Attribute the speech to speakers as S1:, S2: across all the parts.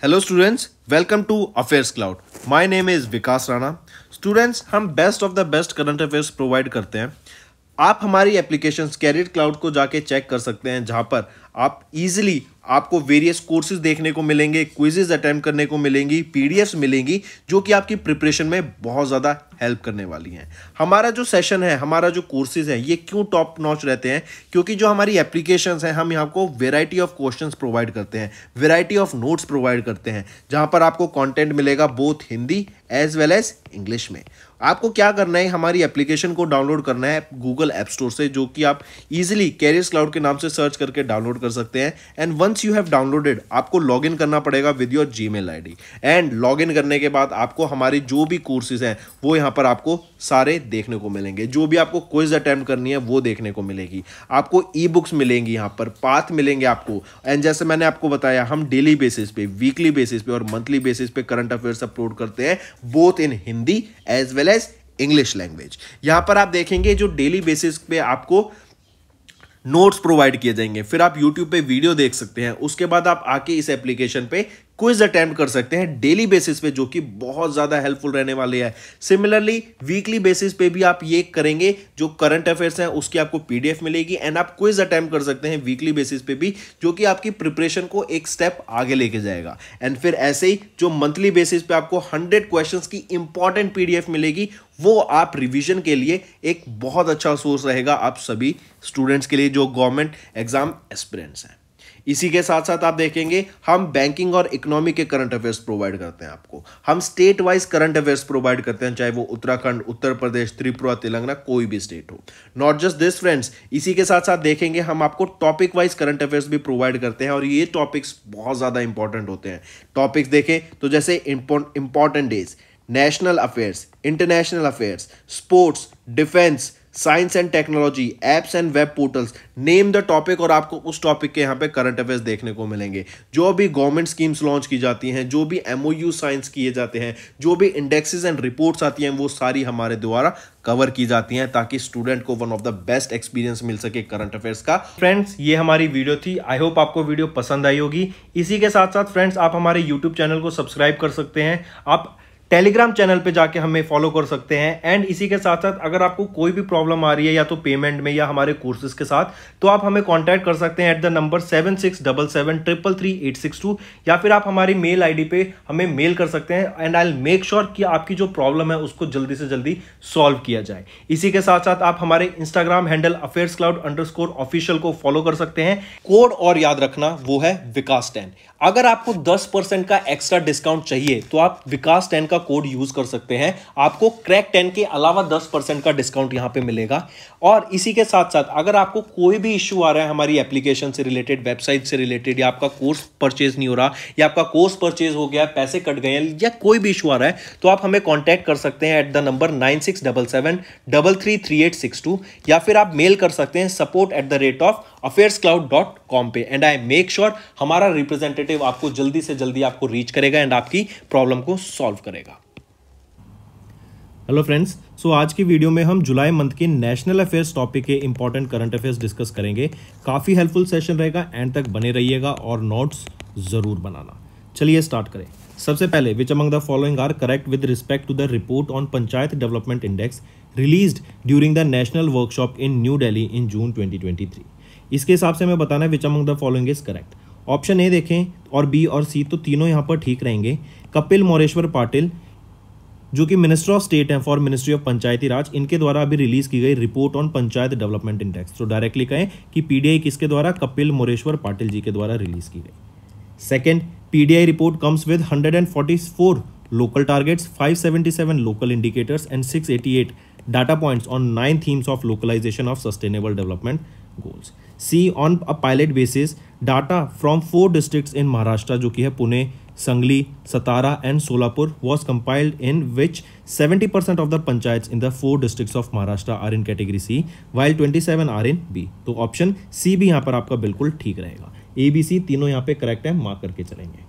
S1: Hello students, welcome to Affairs Cloud. My name is Vikas Rana. Students, हम best of the best current affairs provide करते हैं। आप हमारी applications career cloud को जाके चेक कर सकते हैं, जहां पर आप इजीली आपको वेरियस कोर्सेज देखने को मिलेंगे, क्विजेज अटेम्प्ट करने को मिलेंगी, पीडीएफ्स मिलेंगी जो कि आपकी प्रिपरेशन में बहुत ज़्यादा हेल्प करने वाली हैं। हमारा जो सेशन है, हमारा जो कोर्सेज है, ये क्यों टॉप नॉच रहते हैं? क्योंकि जो हमारी एप्लीकेशंस हैं, हम यहाँ को वेराइटी ऑफ क्वेश्चंस प्रोवाइड करते हैं, वेराइटी ऑफ नोट्स प्रोवाइड करते हैं, जहाँ पर आपको कंटेंट मिलेगा both Hindi as well as English में। आपको क्या करना है, हमारी एप्लीकेशन को डाउनलोड करना है गूगल ऐप स्टोर से, जो कि आप इजीली कैरियर्स क्लाउड के नाम से सर्च करके डाउनलोड कर सकते हैं। And once you have downloaded, आपको लॉगिन करना पड़ेगा with your Gmail ID. And login करने के बाद आपको हमारी जो भी कोर्सेज हैं वो यहाँ पर आपको सारे देखने को मिलेंगे। जो भी आपको क्विज अटेम्प्ट करनी है वो देखने को मिलेगी। आपको ई बुक्स मिलेंगी, यहाँ पर पाथ मिलेंगे आपको। एंड जैसे मैंने आपको बताया, हम डेली बेसिस पे, वीकली बेसिस पे और मंथली बेसिस पे करंट अफेयर्स अपलोड करते हैं, both in Hindi as well as English language. यहां पर आप देखेंगे जो डेली बेसिस पे आपको नोट्स प्रोवाइड किए जाएंगे, फिर आप YouTube पे वीडियो देख सकते हैं, उसके बाद आप आके इस एप्लीकेशन पे क्विज अटेम्प्ट कर सकते हैं डेली बेसिस पे, जो कि बहुत ज्यादा हेल्पफुल रहने वाले हैं। सिमिलरली वीकली बेसिस पे भी आप ये करेंगे, जो करंट अफेयर्स हैं उसकी आपको पीडीएफ मिलेगी एंड आप क्विज अटेम्प्ट कर सकते हैं वीकली बेसिस पे भी, जो कि आपकी प्रिपरेशन को एक स्टेप आगे लेके जाएगा। एंड फिर ऐसे ही जो मंथली बेसिस पे आपको 100 क्वेश्चंस की इंपॉर्टेंट पीडीएफ मिलेगी, वो आप रिवीजन के लिए एक बहुत अच्छा सोर्स रहेगा आप सभी स्टूडेंट्स के लिए जो गवर्नमेंट एग्जाम एस्पिरेंट्स हैं। इसी के साथ साथ आप देखेंगे हम बैंकिंग और इकोनॉमी के करंट अफेयर्स प्रोवाइड करते हैं आपको। हम state wise current affairs provide करते हैं, चाहे वो उत्तराखंड, उत्तर प्रदेश, त्रिपुरा, तेलंगाना, कोई भी स्टेट हो। नॉट जस्ट दिस फ्रेंड्स, इसी के साथ साथ देखेंगे हम आपको टॉपिक वाइज करंट अफेयर्स भी प्रोवाइड करते हैं, और ये टॉपिक्स बहुत ज़्यादा इंपॉर्टेंट होते हैं। टॉपिक्स देखें तो जैसे important days, national affairs, international affairs, sports, defence, science and technology, apps and web portals, name the topic, और आपको उस टॉपिक के यहाँ पे करंट अफेयर्स देखने को मिलेंगे। जो भी गवर्नमेंट स्कीम्स लॉन्च की जाती हैं, जो भी एमओयू साइंस किए जाते हैं, जो भी इंडेक्सेस एंड रिपोर्ट्स आती हैं, वो सारी हमारे द्वारा कवर की जाती हैं, ताकि स्टूडेंट को one of the best experience मिल सके करंट अफेयर्स का। फ्रेंड्स, ये हमारी वीडियो थी। आई होप आपको वीडियो पसंद आई होगी। इसी के साथ साथ फ्रेंड्स, आप हमारे यूट्यूब चैनल को सब्सक्राइब कर सकते हैं, आप टेलीग्राम चैनल पे जाके हमें फॉलो कर सकते हैं। एंड इसी के साथ साथ अगर आपको कोई भी प्रॉब्लम आ रही है, या तो पेमेंट में या हमारे कोर्सेज के साथ, तो आप हमें कांटेक्ट कर सकते हैं एट द नंबर 7677333862, या फिर आप हमारी मेल आईडी पे हमें मेल कर सकते हैं। And I will make sure कि आपकी जो प्रॉब्लम है उसको जल्दी से जल्दी सॉल्व किया जाए। इसी के साथ साथ आप हमारे इंस्टाग्राम हैंडल affairscloud_official को फॉलो कर सकते हैं। कोड और याद रखना, वो है विकास10। अगर आपको 10% का एक्स्ट्रा डिस्काउंट चाहिए तो आप विकास10 का कोड यूज कर सकते हैं। आपको क्रैक 10 के अलावा 10% का डिस्काउंट यहां पे मिलेगा। और इसी के साथ साथ अगर आपको कोई भी इश्यू आ रहा है हमारी एप्लीकेशन से रिलेटेड, वेबसाइट से रिलेटेड, या आपका कोर्स परचेज नहीं हो रहा, या आपका कोर्स परचेज हो गया, पैसे कट गए हैं, या कोई भी इशू आ रहा है, तो आप हमें कॉन्टैक्ट कर सकते हैं एट द नंबर 9677333862, या फिर आप मेल कर सकते हैं support@affairscloud.com पे। एंड आई मेक श्योर हमारा रिप्रेजेंटेटिव आपको जल्दी से जल्दी आपको रीच करेगा एंड आपकी प्रॉब्लम को सॉल्व करेगा। हेलो फ्रेंड्स, सो आज की वीडियो में हम जुलाई मंथ के नेशनल अफेयर्स टॉपिक के इंपॉर्टेंट करंट अफेयर्स डिस्कस करेंगे। काफ़ी हेल्पफुल सेशन रहेगा, एंड तक बने रहिएगा और नोट्स ज़रूर बनाना। चलिए स्टार्ट करें। सबसे पहले, which among the following are correct with respect to the report on panchayat development index released during the national workshop in new Delhi in June 2023। इसके हिसाब से हमें बताना है which among the following is correct. Option A देखें, और B और सी, तो तीनों यहाँ पर ठीक रहेंगे। कपिल मोरेश्वर पाटिल, जो कि मिनिस्टर ऑफ स्टेट हैं फॉर मिनिस्ट्री ऑफ पंचायती राज, इनके द्वारा अभी रिलीज की गई report on panchayat development index. तो डायरेक्टली कहें कि पीडीआई किसके द्वारा, कपिल मोरेश्वर पाटिल जी के द्वारा रिलीज की गई। Second, PDI report comes with 144 local targets, 577 local indicators and 688 data points on 9 themes of localization of sustainable development goals. C, on a pilot basis, data from 4 districts in Maharashtra, जो कि है Pune, Sangli, Satara and Solapur, was compiled in which 70% of the panchayats in the 4 districts of Maharashtra are in category C, while 27 are in B. तो option C भी यहाँ पर आपका बिल्कुल ठीक रहेगा। ए बी सी तीनों यहाँ पे करेक्ट है, मार्क करके चलेंगे।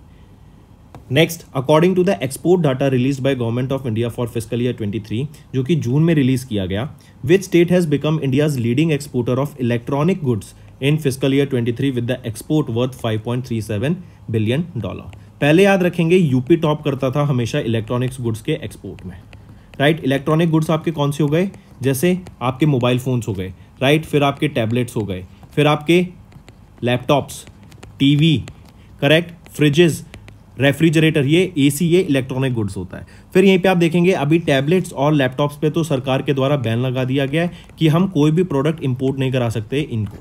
S1: Next, according to the export data release by government of India for fiscal year 23, जो कि जून में रिलीज किया गया, which state has become India's leading exporter of electronic goods in fiscal year 23 with the export worth $5.37 billion. पहले याद रखेंगे UP top करता था हमेशा इलेक्ट्रॉनिक्स गुड्स के एक्सपोर्ट में, राइट। इलेक्ट्रॉनिक गुड्स आपके कौन से हो गए, जैसे आपके मोबाइल फोन्स हो गए, राइट, फिर आपके टैबलेट्स हो गए, फिर आपके laptops, TV, correct, freezes, refrigerator, ये एसी, ये इलेक्ट्रॉनिक गुड्स होता है। फिर यहीं पे आप देखेंगे अभी टैबलेट्स और लैपटॉप्स पे तो सरकार के द्वारा बैन लगा दिया गया है कि हम कोई भी प्रोडक्ट इंपोर्ट नहीं करा सकते इनको,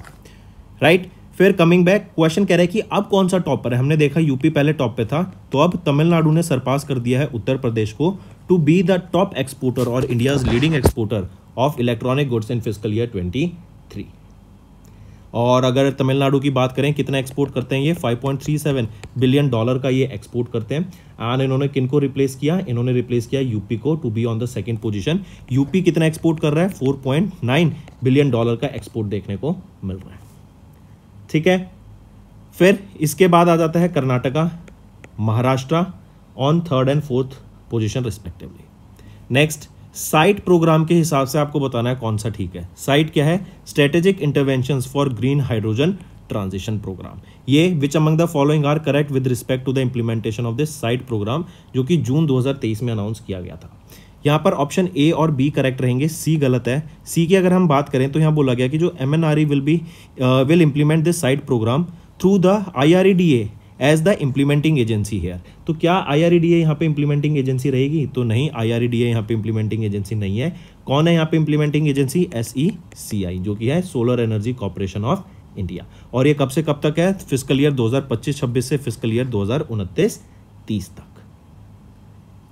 S1: राइट। फिर कमिंग बैक, क्वेश्चन कह रहा है कि अब कौन सा टॉप पर है। हमने देखा यूपी पहले टॉप पे था, तो अब तमिलनाडु ने सरपास कर दिया है उत्तर प्रदेश को to be the top exporter और India's leading exporter of electronic goods in physical year 23। और अगर तमिलनाडु की बात करें कितना एक्सपोर्ट करते हैं ये, $5.37 बिलियन का ये एक्सपोर्ट करते हैं। एंड इन्होंने किनको रिप्लेस किया, इन्होंने रिप्लेस किया यूपी को to be on the second position. UP कितना एक्सपोर्ट कर रहा है, $4.9 बिलियन का एक्सपोर्ट देखने को मिल रहा है, ठीक है। फिर इसके बाद आ जाता है Karnataka, Maharashtra on third and fourth position respectively. Next, site program के हिसाब से आपको बताना है कौन सा ठीक है। साइट क्या है, strategic interventions for green hydrogen transition program. ये which among the following are correct with respect to the implementation of this site program, जो कि जून 2023 में अनाउंस किया गया था। यहाँ पर ऑप्शन ए और बी करेक्ट रहेंगे, सी गलत है। सी की अगर हम बात करें तो यहाँ बोला गया कि जो MNRE will implement this site program through the IREDA as the implementing agency here. तो क्या IREDA यहाँ पे इम्प्लीमेंटिंग एजेंसी रहेगी, तो नहीं, IREDA यहाँ पे इम्प्लीमेंटिंग एजेंसी नहीं है। कौन है यहाँ पे इम्प्लीमेंटिंग एजेंसी, SECI, जो कि है solar energy corporation of India. और ये कब से कब तक है, फिजिकल ईयर 2025-26 से फिजिकल ईयर 2029-30 तक,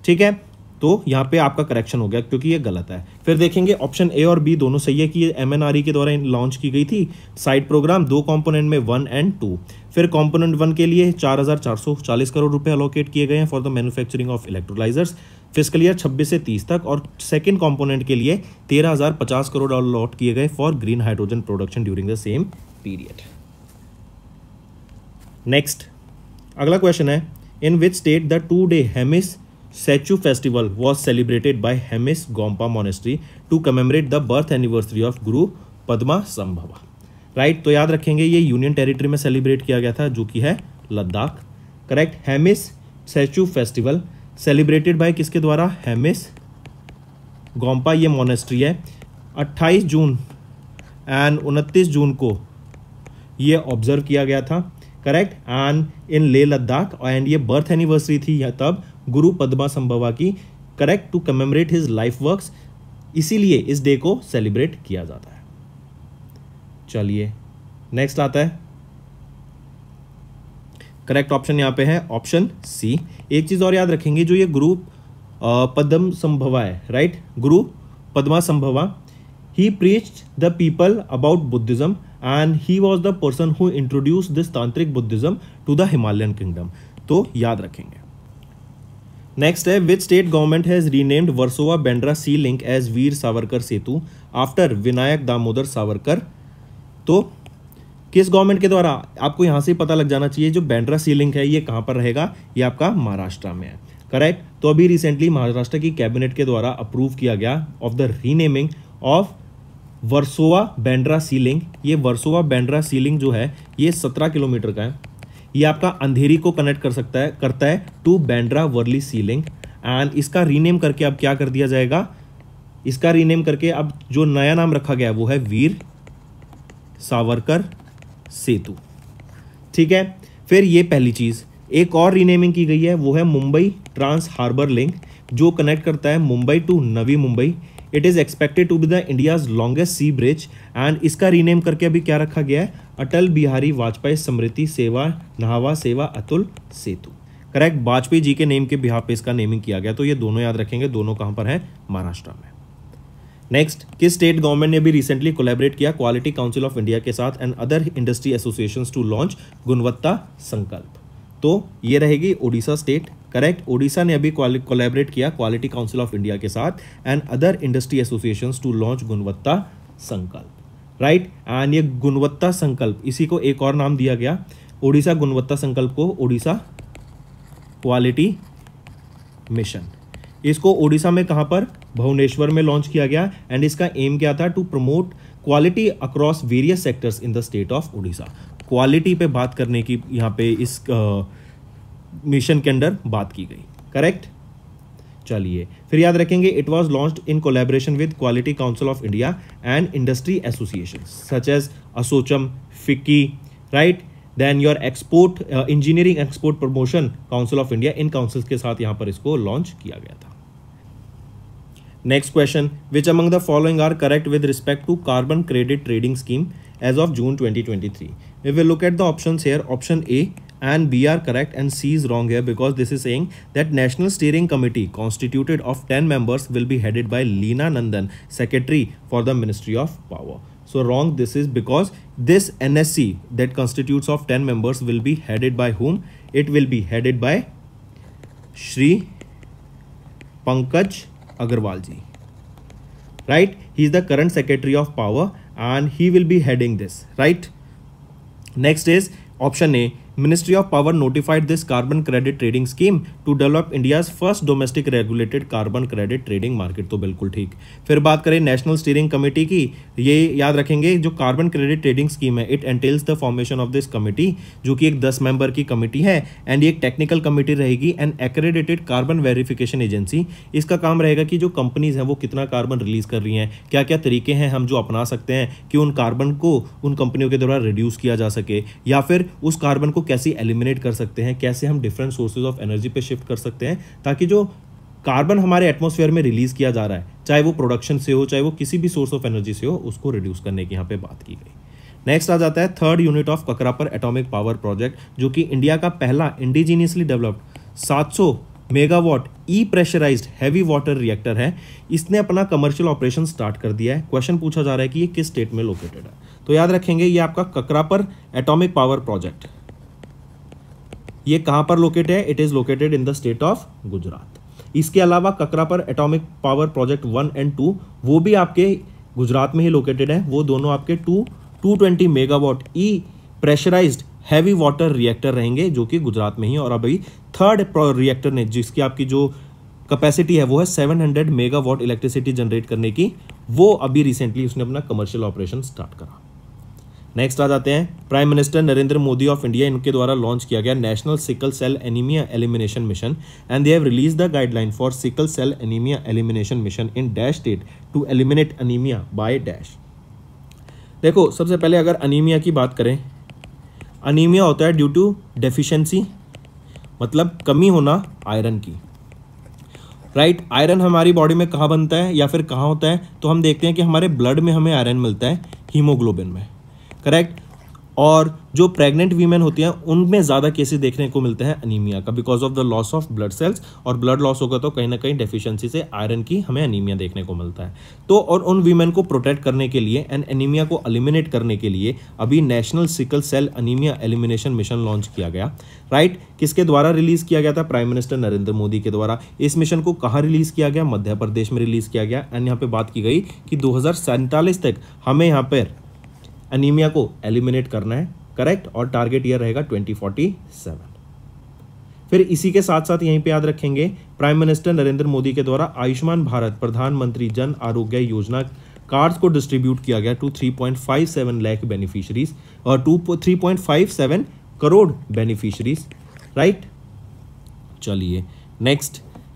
S1: ठीक है। तो यहाँ पे आपका करेक्शन हो गया क्योंकि ये गलत है। फिर देखेंगे ऑप्शन ए और बी दोनों सही है कि ये MNRE के द्वारा लॉन्च की गई थी साइट प्रोग्राम, 2 कंपोनेंट में 1 और 2। फिर कंपोनेंट 1 के लिए 4,440 करोड़ रुपए अलोकेट किए गए हैं for the manufacturing of electrolysers physical year 26 से 30 तक, और सेकेंड कंपोनेंट के लिए 13,050 करोड़ अलॉट किए गए for green hydrogen production during the same period. Next, अगला क्वेश्चन है, in which state the 2-day Hemis Sechu festival was celebrated by Hemis Gompa Monastery to commemorate the birth anniversary of Guru Padma Sambhava, right. तो याद रखेंगे ये union territory में celebrate किया गया था जो कि है Ladakh, correct. Hemis Tsechu festival celebrated by किसके द्वारा, हेमिस गोम्पा, ये मोनेस्ट्री है। 28 जून एंड 29 जून को ये ऑब्जर्व किया गया था, correct, and in Leh Ladakh. And ये बर्थ एनिवर्सरी थी तब गुरु पद्मा संभवा की, correct, to commemorate his life works, इसीलिए इस डे को सेलिब्रेट किया जाता है। चलिए नेक्स्ट आता है, करेक्ट ऑप्शन यहां पे है ऑप्शन सी। एक चीज और याद रखेंगे, जो ये गुरु पद्म संभवा है, right, Guru Padma Sambhava, he preached the people about Buddhism and he was the person who introduced this tantric Buddhism to the Himalayan kingdom. तो याद रखेंगे। नेक्स्ट है, which state government has renamed Versova Bandra sea link as Veer Savarkar Setu after Vinayak Damodar Savarkar. तो किस गवर्नमेंट के द्वारा, आपको यहां से पता लग जाना चाहिए, जो बेंड्रा सी लिंक है ये कहां पर रहेगा, ये आपका महाराष्ट्र में है, करेक्ट। तो अभी रिसेंटली महाराष्ट्र की कैबिनेट के द्वारा अप्रूव किया गया of the renaming of Versova Bandra sea link. ये वर्सोवा बेंड्रा सी लिंक जो है ये 17 किलोमीटर का है। ये आपका अंधेरी को कनेक्ट करता है to Bandra Worli sea link. And इसका रीनेम करके अब क्या कर दिया जाएगा, इसका रीनेम करके अब जो नया नाम रखा गया वो है वीर सावरकर सेतु, ठीक है। फिर ये पहली चीज, एक और रीनेमिंग की गई है, वो है मुंबई ट्रांस हार्बर लिंक, जो कनेक्ट करता है Mumbai to Navi Mumbai. It is expected to be the India's longest sea bridge. And इसका रीनेम करके अभी क्या रखा गया है, अटल बिहारी वाजपेयी स्मृति सेवा न्हावा सेवा अतुल सेतु, करेक्ट। वाजपेयी जी के नेम के बिहार पे इसका नेमिंग किया गया। तो ये दोनों याद रखेंगे, दोनों कहां पर है, महाराष्ट्र में। नेक्स्ट, किस स्टेट गवर्नमेंट ने भी रिसेंटली कोलैबोरेट किया क्वालिटी काउंसिल ऑफ इंडिया के साथ and other industry associations to launch Gunvatta Sankalp. तो ये रहेगी ओडिशा स्टेट, करेक्ट। ओडिशा ने अभी कोलैबोरेट किया क्वालिटी काउंसिल ऑफ इंडिया के साथ and other industry associations to launch Gunvatta Sankalp, right. And ये गुणवत्ता संकल्प, इसी को एक और नाम दिया गया, ओडिशा गुणवत्ता संकल्प को ओडिशा क्वालिटी मिशन। इसको ओडिशा में कहां पर, भुवनेश्वर में लॉन्च किया गया। एंड इसका एम क्या था, to promote quality across various sectors in the state of Odisha. Quality पे बात करने की यहाँ पे इस मिशन के अंदर बात की गई। करेक्ट। चलिए फिर याद रखेंगे, it was launched in collaboration with quality council of India and industry association such as ASSOCHAM, FICCI, right. Then your export engineering export promotion council of India, इन काउंसिल्स के साथ यहां पर इसको लॉन्च किया गया था। Next question, which among the following are correct with respect to carbon credit trading scheme as of June 2023? We will look at the options here. Option A and B are correct and C is wrong here, because this is saying that National Steering Committee constituted of 10 members will be headed by Leena Nandan, Secretary for the Ministry of Power. So wrong this is, because this NSC that constitutes of 10 members will be headed by whom? It will be headed by Shri Pankaj Agarwal ji, right? He is the current Secretary of Power and he will be heading this, right? Next is option A. Ministry of Power notified this carbon credit trading scheme to develop India's first domestic regulated carbon credit trading market. तो बिल्कुल ठीक। फिर बात करें national steering committee की, ये याद रखेंगे जो कार्बन क्रेडिट ट्रेडिंग स्कीम है, it एंटेल्स the formation of this committee, जो कि एक 10 मेंबर की कमेटी है एंड ये एक टेक्निकल कमेटी रहेगी and accredited carbon verification agency. इसका काम रहेगा कि जो कंपनीज हैं वो कितना कार्बन रिलीज कर रही हैं, क्या क्या तरीके हैं हम जो अपना सकते हैं कि उन कार्बन को उन कंपनियों के द्वारा रिड्यूस किया जा सके, या फिर उस कार्बन को कैसे एलिमिनेट कर सकते हैं, कैसे हम डिफरेंट सोर्सेज ऑफ एनर्जी पे शिफ्ट कर सकते हैं, ताकि जो कार्बन हमारे एटमॉस्फेयर में रिलीज किया जा रहा है, चाहे वो प्रोडक्शन से हो, चाहे वो किसी भी सोर्स ऑफ एनर्जी से हो, उसको रिड्यूस करने की यहाँ पे बात की गई। नेक्स्ट आ जाता है third unit of Kakrapar atomic power project, जो कि इंडिया का पहला इंडिजीनियसली डेवलप्ड 700 मेगावाट ई प्रेशराइज्ड हैवी वाटर रिएक्टर है। इसने अपना कमर्शियल ऑपरेशन स्टार्ट कर दिया है। क्वेश्चन पूछा जा रहा है कि ये किस स्टेट में लोकेटेड है, तो याद रखेंगे ये आपका ककरापर एटॉमिक पावर प्रोजेक्ट, ये कहां पर लोकेटेड है? It is located in the state of Gujarat. इसके अलावा ककरापर एटॉमिक पावर प्रोजेक्ट 1 और 2 वो भी आपके गुजरात में ही लोकेटेड है। वो दोनों आपके 220 मेगावाट ई प्रेशराइज्ड हैवी वाटर रिएक्टर रहेंगे, जो कि गुजरात में ही। और अभी थर्ड रिएक्टर ने, जिसकी आपकी जो कैपेसिटी है वो है 700 मेगावाट इलेक्ट्रिसिटी जनरेट करने की, वो अभी रिसेंटली उसने अपना कमर्शियल ऑपरेशन स्टार्ट करा। नेक्स्ट आ जाते हैं prime minister Narendra Modi of India, इनके द्वारा लॉन्च किया गया national sickle cell anaemia elimination mission and they have release the guideline for sickle cell anaemia elimination mission in dash state to eliminate anaemia by dash. देखो सबसे पहले अगर anaemia की बात करें, अनीमिया होता है ड्यू टू डेफिशिएंसी, मतलब कमी होना आयरन की, राइट। आयरन हमारी बॉडी में कहाँ बनता है या फिर कहाँ होता है? तो हम देखते हैं कि हमारे ब्लड में हमें आयरन मिलता है, हीमोग्लोबिन में, करेक्ट। और जो प्रेग्नेंट वीमेन होती हैं उनमें ज़्यादा केसेस देखने को मिलते हैं अनीमिया का, because of the loss of blood cells, और ब्लड लॉस होगा तो कहीं ना कहीं डेफिशिएंसी से आयरन की हमें अनीमिया देखने को मिलता है। तो और उन वीमेन को प्रोटेक्ट करने के लिए एंड एनीमिया को एलिमिनेट करने के लिए अभी national sickle cell anaemia elimination mission launch किया गया, राइट। किसके द्वारा रिलीज किया गया था? प्राइम मिनिस्टर नरेंद्र मोदी के द्वारा। इस मिशन को कहाँ रिलीज किया गया? मध्य प्रदेश में रिलीज किया गया। एंड यहाँ पे बात की गई कि 2047 तक हमें यहाँ पर अनीमिया को एलिमिनेट करना है, करेक्ट। और टारगेट ईयर रहेगा 2047। फिर इसी के साथ साथ यहीं पे याद रखेंगे प्राइम मिनिस्टर नरेंद्र मोदी के द्वारा आयुष्मान भारत प्रधानमंत्री जन आरोग्य योजना कार्ड्स को डिस्ट्रीब्यूट किया गया टू 3.57 लाख बेनिफिशियरीज और 3.57 करोड़ बेनिफिशियरीज, राइट। चलिए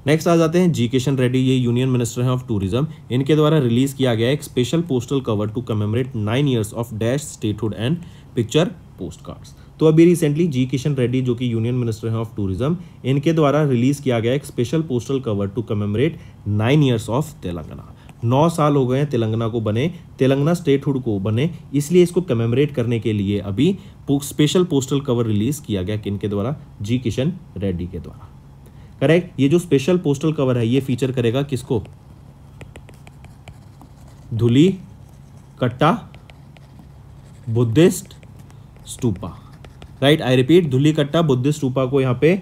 S1: नेक्स्ट आ जाते हैं जी किशन रेड्डी, ये यूनियन मिनिस्टर हैं ऑफ टूरिज्म। इनके द्वारा रिलीज किया गया एक special postal cover to commemorate 9 years of dash statehood and picture post cards. तो अभी रिसेंटली जी किशन रेड्डी जो कि यूनियन मिनिस्टर हैं ऑफ टूरिज्म, इनके द्वारा रिलीज किया गया एक special postal cover to commemorate 9 years of Telangana. 9 साल हो गए हैं तेलंगाना को बने, तेलंगाना स्टेटहुड को बने, इसलिए इसको कमेमोरेट करने के लिए अभी स्पेशल पोस्टल कवर रिलीज किया गया किनके द्वारा? जी किशन रेड्डी के द्वारा, करेक्ट। ये जो स्पेशल पोस्टल कवर है ये फीचर करेगा किसको? Dhuli Katta Buddhist stupa, right. I repeat, Dhuli Katta Buddhist stupa को यहाँ पे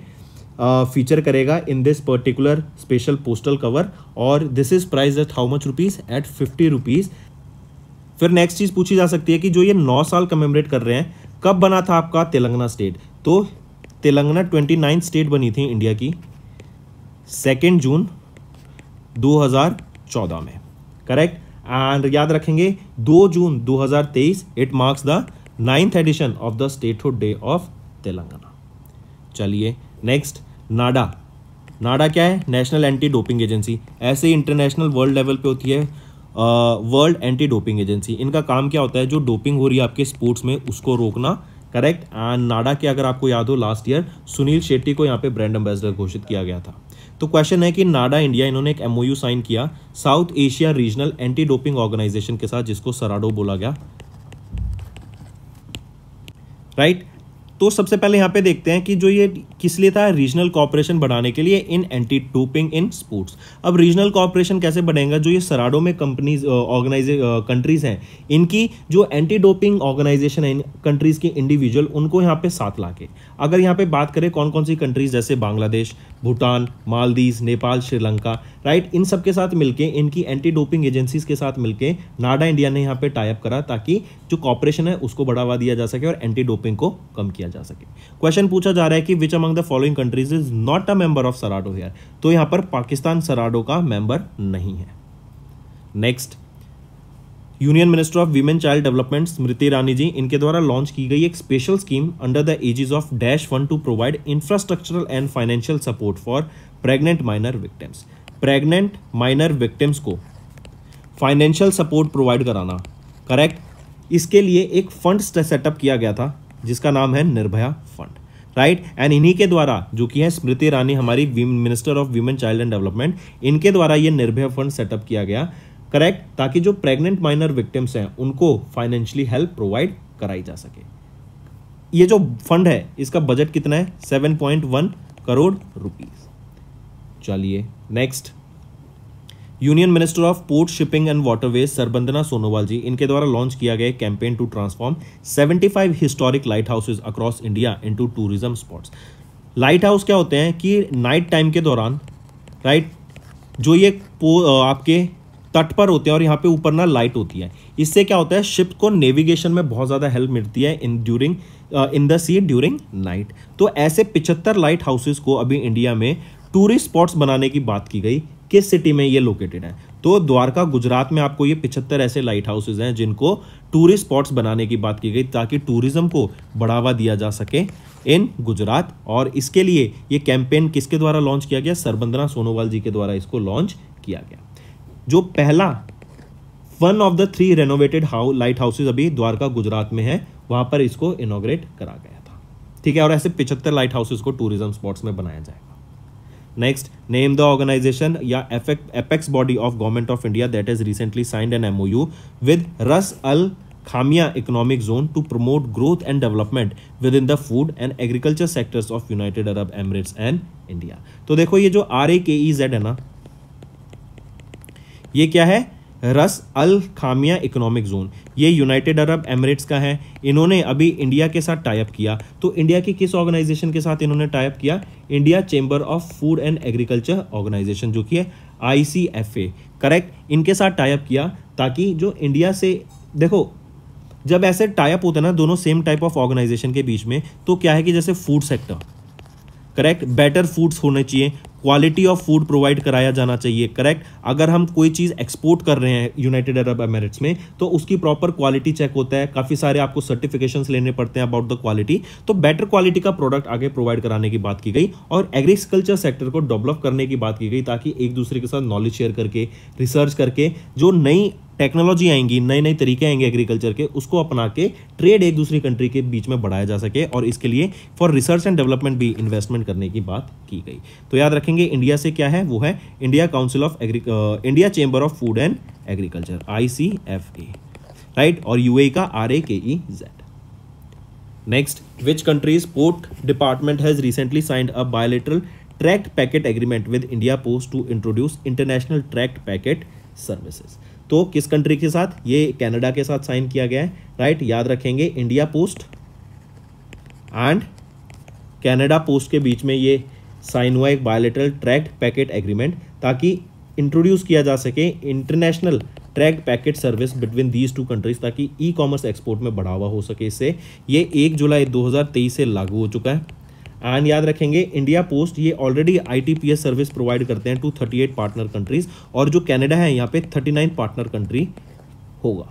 S1: फीचर करेगा in this particular special postal cover, और this is price at how much rupees? At 50 rupees. फिर नेक्स्ट चीज पूछी जा सकती है कि जो ये 9 साल कमेमोरेट कर रहे हैं, कब बना था आपका तेलंगाना स्टेट? तो तेलंगाना 29 स्टेट बनी थी इंडिया की 2 जून 2014 में, करेक्ट। एंड याद रखेंगे 2 June 2023 it marks the 9th edition of the statehood day of Telangana. चलिए नेक्स्ट नाडा, नाडा क्या है? National anti doping agency. ऐसे ही इंटरनेशनल वर्ल्ड लेवल पे होती है वर्ल्ड एंटी डोपिंग एजेंसी। इनका काम क्या होता है? जो डोपिंग हो रही है आपके स्पोर्ट्स में उसको रोकना, करेक्ट। एंड नाडा के अगर आपको याद हो लास्ट ईयर सुनील शेट्टी को यहाँ पे ब्रांड एम्बेसडर घोषित किया गया था। तो क्वेश्चन है कि नाडा इंडिया, इन्होंने एक एमओयू साइन किया South Asia regional anti doping organisation के साथ, जिसको सराडो बोला गया, राइट। तो सबसे पहले यहाँ पे देखते हैं कि जो ये किस लिए था? रीजनल कोऑपरेशन बढ़ाने के लिए इन एंटी डोपिंग इन स्पोर्ट्स। अब रीजनल कोऑपरेशन कैसे बढ़ेगा? जो ये सराडो में कंपनीज कंट्रीज हैं, इनकी जो एंटी डोपिंग ऑर्गेनाइजेशन है इन कंट्रीज के इंडिविजुअल, उनको यहाँ पे साथ लाके, अगर यहाँ पे बात करें कौन कौन सी कंट्रीज, जैसे बांग्लादेश, भूटान, मालदीव, नेपाल, श्रीलंका, राइट, इन सब के साथ मिलके, इनकी एंटी डोपिंग एजेंसीज के साथ मिलके नाडा इंडिया ने यहाँ पे टाई अप करा, ताकि जो कॉपरेशन है उसको बढ़ावा दिया जा सके और एंटी डोपिंग को कम किया जा सके। क्वेश्चन पूछा जा रहा है कि which among the following countries is not a member of सराडो हियर? तो यहाँ पर पाकिस्तान सराडो का मेंबर नहीं है। Next, union minister of women child development Smriti Irani ji, इनके द्वारा लॉन्च की गई एक special scheme under the aegis of dash fund to provide infrastructural and financial support for pregnant minor victims. Pregnant minor victims को फाइनेंशियल सपोर्ट प्रोवाइड कराना, correct. इसके लिए एक फंड सेटअप किया गया था जिसका नाम है निर्भया फंड, राइट। एंड इन्हीं के द्वारा, जो कि है स्मृति ईरानी, हमारी minister of women child and development, इनके द्वारा ये निर्भया फंड सेटअप किया गया, करेक्ट, ताकि जो प्रेग्नेंट माइनर विक्टिम्स हैं उनको फाइनेंशियली हेल्प प्रोवाइड कराई जा सके। ये जो फंड है इसका बजट कितना है? 7.1 करोड़ रुपीस। चलिए next, union minister of port shipping and waterways Sarbananda Sonowal ji, इनके द्वारा लॉन्च किया गया campaign to transform 75 historic lighthouses across India into tourism spots. Lighthouse क्या होते हैं कि नाइट टाइम के दौरान, राइट, जो ये आपके तट पर होते हैं और यहाँ पे ऊपर ना लाइट होती है, इससे क्या होता है? शिप को नेविगेशन में बहुत ज़्यादा हेल्प मिलती है in the sea during night. तो ऐसे 75 लाइट हाउसेज को अभी इंडिया में टूरिस्ट स्पॉट्स बनाने की बात की गई। किस सिटी में ये लोकेटेड है? तो द्वारका, गुजरात में आपको ये 75 ऐसे लाइट हाउसेज हैं जिनको टूरिस्ट स्पॉट्स बनाने की बात की गई, ताकि टूरिज्म को बढ़ावा दिया जा सके इन गुजरात। और इसके लिए ये कैंपेन किसके द्वारा लॉन्च किया गया? सरबंदना सोनोवाल जी के द्वारा इसको लॉन्च किया गया। जो पहला one of the 3 renovated light houses अभी द्वारका गुजरात में है, वहां पर इसको इनॉग्रेट करा गया था, ठीक है। और ऐसे 75 लाइट हाउसेज को टूरिज्म स्पॉट्स में बनाया जाएगा। नेक्स्ट, नेम द ऑर्गेनाइजेशन या apex body of government of India that has recently signed an MoU with Ras Al Khaimah economic zone to promote growth and development within the food and agriculture sectors of United Arab Emirates and India. तो देखो ये जो RAKEZ है ना, ये क्या है? रस अल खामिया इकोनॉमिक जोन, ये यूनाइटेड अरब एमिरेट्स का है। इन्होंने अभी इंडिया के साथ टाई अप किया। तो इंडिया की किस ऑर्गेनाइजेशन के साथ इन्होंने टाई अप किया? India chamber of food and agriculture organisation, जो कि है ICFA, करेक्ट। इनके साथ टाई अप किया ताकि जो इंडिया से, देखो जब ऐसे टाई अप होते हैं ना दोनों सेम टाइप ऑफ ऑर्गेनाइजेशन के बीच में, तो क्या है कि जैसे food sector, correct, better foods होने चाहिए, क्वालिटी ऑफ फूड प्रोवाइड कराया जाना चाहिए, करेक्ट। अगर हम कोई चीज़ एक्सपोर्ट कर रहे हैं यूनाइटेड अरब एमिरेट्स में, तो उसकी प्रॉपर क्वालिटी चेक होता है, काफ़ी सारे आपको सर्टिफिकेशंस लेने पड़ते हैं अबाउट द क्वालिटी। तो बेटर क्वालिटी का प्रोडक्ट आगे प्रोवाइड कराने की बात की गई और एग्रीकल्चर सेक्टर को डेवलप करने की बात की गई, ताकि एक दूसरे के साथ नॉलेज शेयर करके, रिसर्च करके, जो नई टेक्नोलॉजी आएंगी, नए नए तरीके आएंगे एग्रीकल्चर के, उसको अपना के ट्रेड एक दूसरी कंट्री के बीच में बढ़ाया जा सके। और इसके लिए फॉर रिसर्च एंड डेवलपमेंट भी इन्वेस्टमेंट करने की बात की गई। तो याद रखेंगे इंडिया से क्या है? वो है India council of India chamber of food and agriculture, ICFA, right. और UAE का RAKEZ। Next, which countries port department has recently signed a bilateral tracked packet agreement with India post to introduce international tracked packet services. तो किस country के साथ? ये Canada के साथ sign किया गया है, राइट। याद रखेंगे India post and Canada post के बीच में ये साइन हुआ एक बायलैटरल ट्रैक्ड पैकेट एग्रीमेंट, ताकि इंट्रोड्यूस किया जा सके international tracked packet service between these 2 countries, ताकि ई-कॉमर्स एक्सपोर्ट में बढ़ावा हो सके। इससे ये 1 जुलाई 2023 से लागू हो चुका है। एंड याद रखेंगे इंडिया पोस्ट ये ऑलरेडी ITPS सर्विस प्रोवाइड करते हैं टू 38 पार्टनर कंट्रीज, और जो कनाडा है यहाँ पे 39 पार्टनर कंट्री होगा।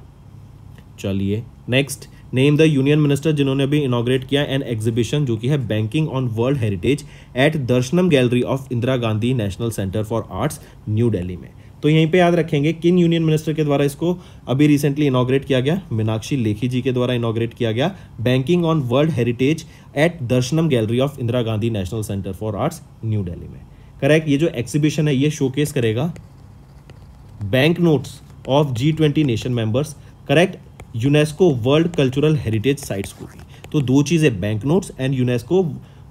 S1: चलिए next, name the union minister जिन्होंने अभी इनॉग्रेट किया एन एग्जीबिशन जो कि है banking on world heritage at Darshanam gallery of Indira Gandhi national centre for arts New Delhi में। तो यहीं पे याद रखेंगे किन यूनियन मिनिस्टर के द्वारा इसको अभी रिसेंटली इनॉग्रेट किया गया, मीनाक्षी लेखी जी के द्वारा इनॉग्रेट किया गया banking on world heritage at Darshanam gallery of Indira Gandhi national centre for arts New Delhi में। करेक्ट। ये जो एग्जीबिशन है ये शोकेस करेगा bank notes of G20 nation members, correct, UNESCO world cultural heritage sites को भी। तो दो चीज़ें, bank notes and UNESCO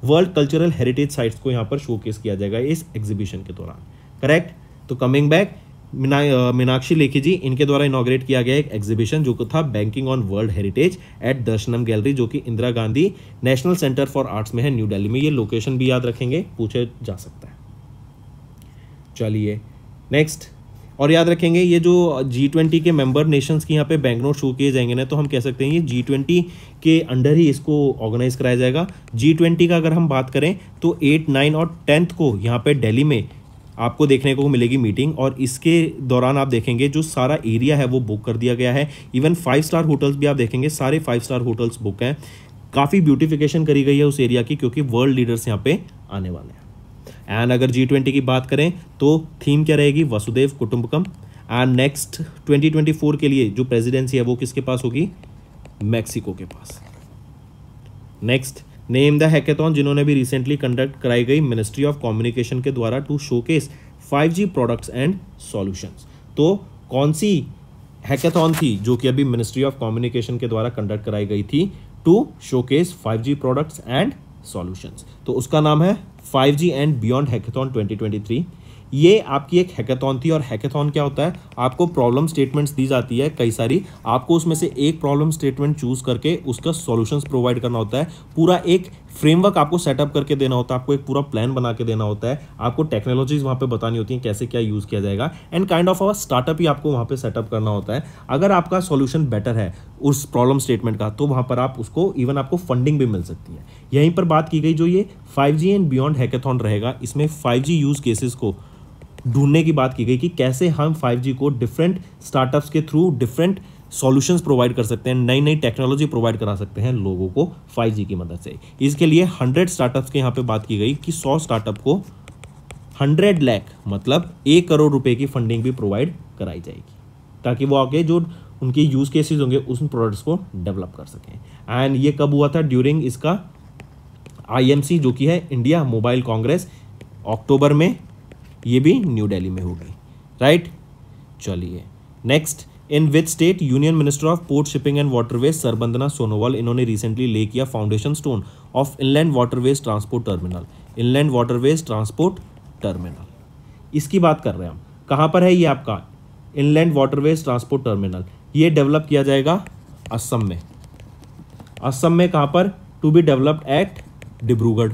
S1: world cultural heritage sites को यहाँ पर शोकेस किया जाएगा इस एग्जीबिशन के दौरान। करेक्ट। तो कमिंग बैक, मीनाक्षी लेखी जी, इनके द्वारा इनॉग्रेट किया गया एक एग्जीबिशन जो था banking on world heritage at Darshanam gallery जो कि Indira Gandhi national centre for arts में है न्यू दिल्ली में। ये लोकेशन भी याद रखेंगे, पूछे जा सकता है। चलिए नेक्स्ट, और याद रखेंगे ये जो G20 के मेंबर नेशंस की यहाँ पे बैंक नोट शो किए जाएंगे ना, तो हम कह सकते हैं ये G20 के अंडर ही इसको ऑर्गेनाइज कराया जाएगा। G20 का अगर हम बात करें तो 8, 9 और 10 को यहाँ पे दिल्ली में आपको देखने को मिलेगी मीटिंग, और इसके दौरान आप देखेंगे जो सारा एरिया है वो बुक कर दिया गया है। इवन 5 स्टार होटल्स भी आप देखेंगे, सारे 5 स्टार होटल्स बुक हैं। काफ़ी ब्यूटिफिकेशन करी गई है उस एरिया की क्योंकि वर्ल्ड लीडर्स यहाँ पे आने वाले हैं। एंड अगर G20 की बात करें तो थीम क्या रहेगी, वसुदेव कुटुंबकम। एंड नेक्स्ट 2024 के लिए जो प्रेसिडेंसी है वो किसके पास होगी, मैक्सिको के पास। नेक्स्ट, नेम द हैकेथॉन जिन्होंने भी रिसेंटली कंडक्ट कराई गई मिनिस्ट्री ऑफ कम्युनिकेशन के द्वारा to showcase 5G products and solutions. तो कौन सी हैकेथॉन थी जो कि अभी मिनिस्ट्री ऑफ कम्युनिकेशन के द्वारा कंडक्ट कराई गई थी to showcase 5G products and solutions? तो उसका नाम है 5G एंड बियॉन्ड हैकेथॉन 2023। ये आपकी एक हैकेथॉन थी। और हैकेथॉन क्या होता है, आपको प्रॉब्लम स्टेटमेंट्स दी जाती है कई सारी, आपको उसमें से एक प्रॉब्लम स्टेटमेंट चूज करके उसका सॉल्यूशंस प्रोवाइड करना होता है। पूरा एक फ्रेमवर्क आपको सेटअप करके देना होता है, आपको एक पूरा प्लान बना के देना होता है, आपको टेक्नोलॉजीज वहाँ पे बतानी होती हैं कैसे क्या यूज़ किया जाएगा, एंड काइंड ऑफ स्टार्टअप ही आपको वहाँ पे सेटअप करना होता है। अगर आपका सॉल्यूशन बेटर है उस प्रॉब्लम स्टेटमेंट का तो वहाँ पर आप उसको इवन आपको फंडिंग भी मिल सकती है। यहीं पर बात की गई जो ये 5G एंड बियॉन्ड हैकेथॉन रहेगा, इसमें 5G यूज़ केसेस को ढूंढने की बात की गई कि कैसे हम 5G को डिफरेंट स्टार्टअप्स के थ्रू डिफरेंट सॉल्यूशंस प्रोवाइड कर सकते हैं, नई नई टेक्नोलॉजी प्रोवाइड करा सकते हैं लोगों को 5G की मदद से। इसके लिए 100 स्टार्टअप्स के यहाँ पे बात की गई कि 100 स्टार्टअप को 100 लाख मतलब 1 करोड़ रुपए की फंडिंग भी प्रोवाइड कराई जाएगी ताकि वो आगे जो उनके यूज केसेस होंगे उन प्रोडक्ट्स को डेवलप कर सकें। एंड ये कब हुआ था, ड्यूरिंग इसका IMC जो कि है इंडिया मोबाइल कांग्रेस, अक्टूबर में, ये भी न्यू दिल्ली में होगी। राइट। चलिए next, in which state union minister of port shipping and waterways Sarbananda Sonowal, इन्होंने रिसेंटली ले किया foundation stone of inland waterways transport terminal. Inland waterways transport terminal, इसकी बात कर रहे हैं हम। कहाँ पर है ये आपका इनलैंड वाटरवेज ट्रांसपोर्ट टर्मिनल? ये डेवलप किया जाएगा असम में। असम में कहाँ पर? To be developed at Dibrugarh.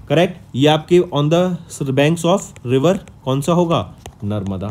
S1: Correct. ये आपके on the banks of river कौन सा होगा? नर्मदा।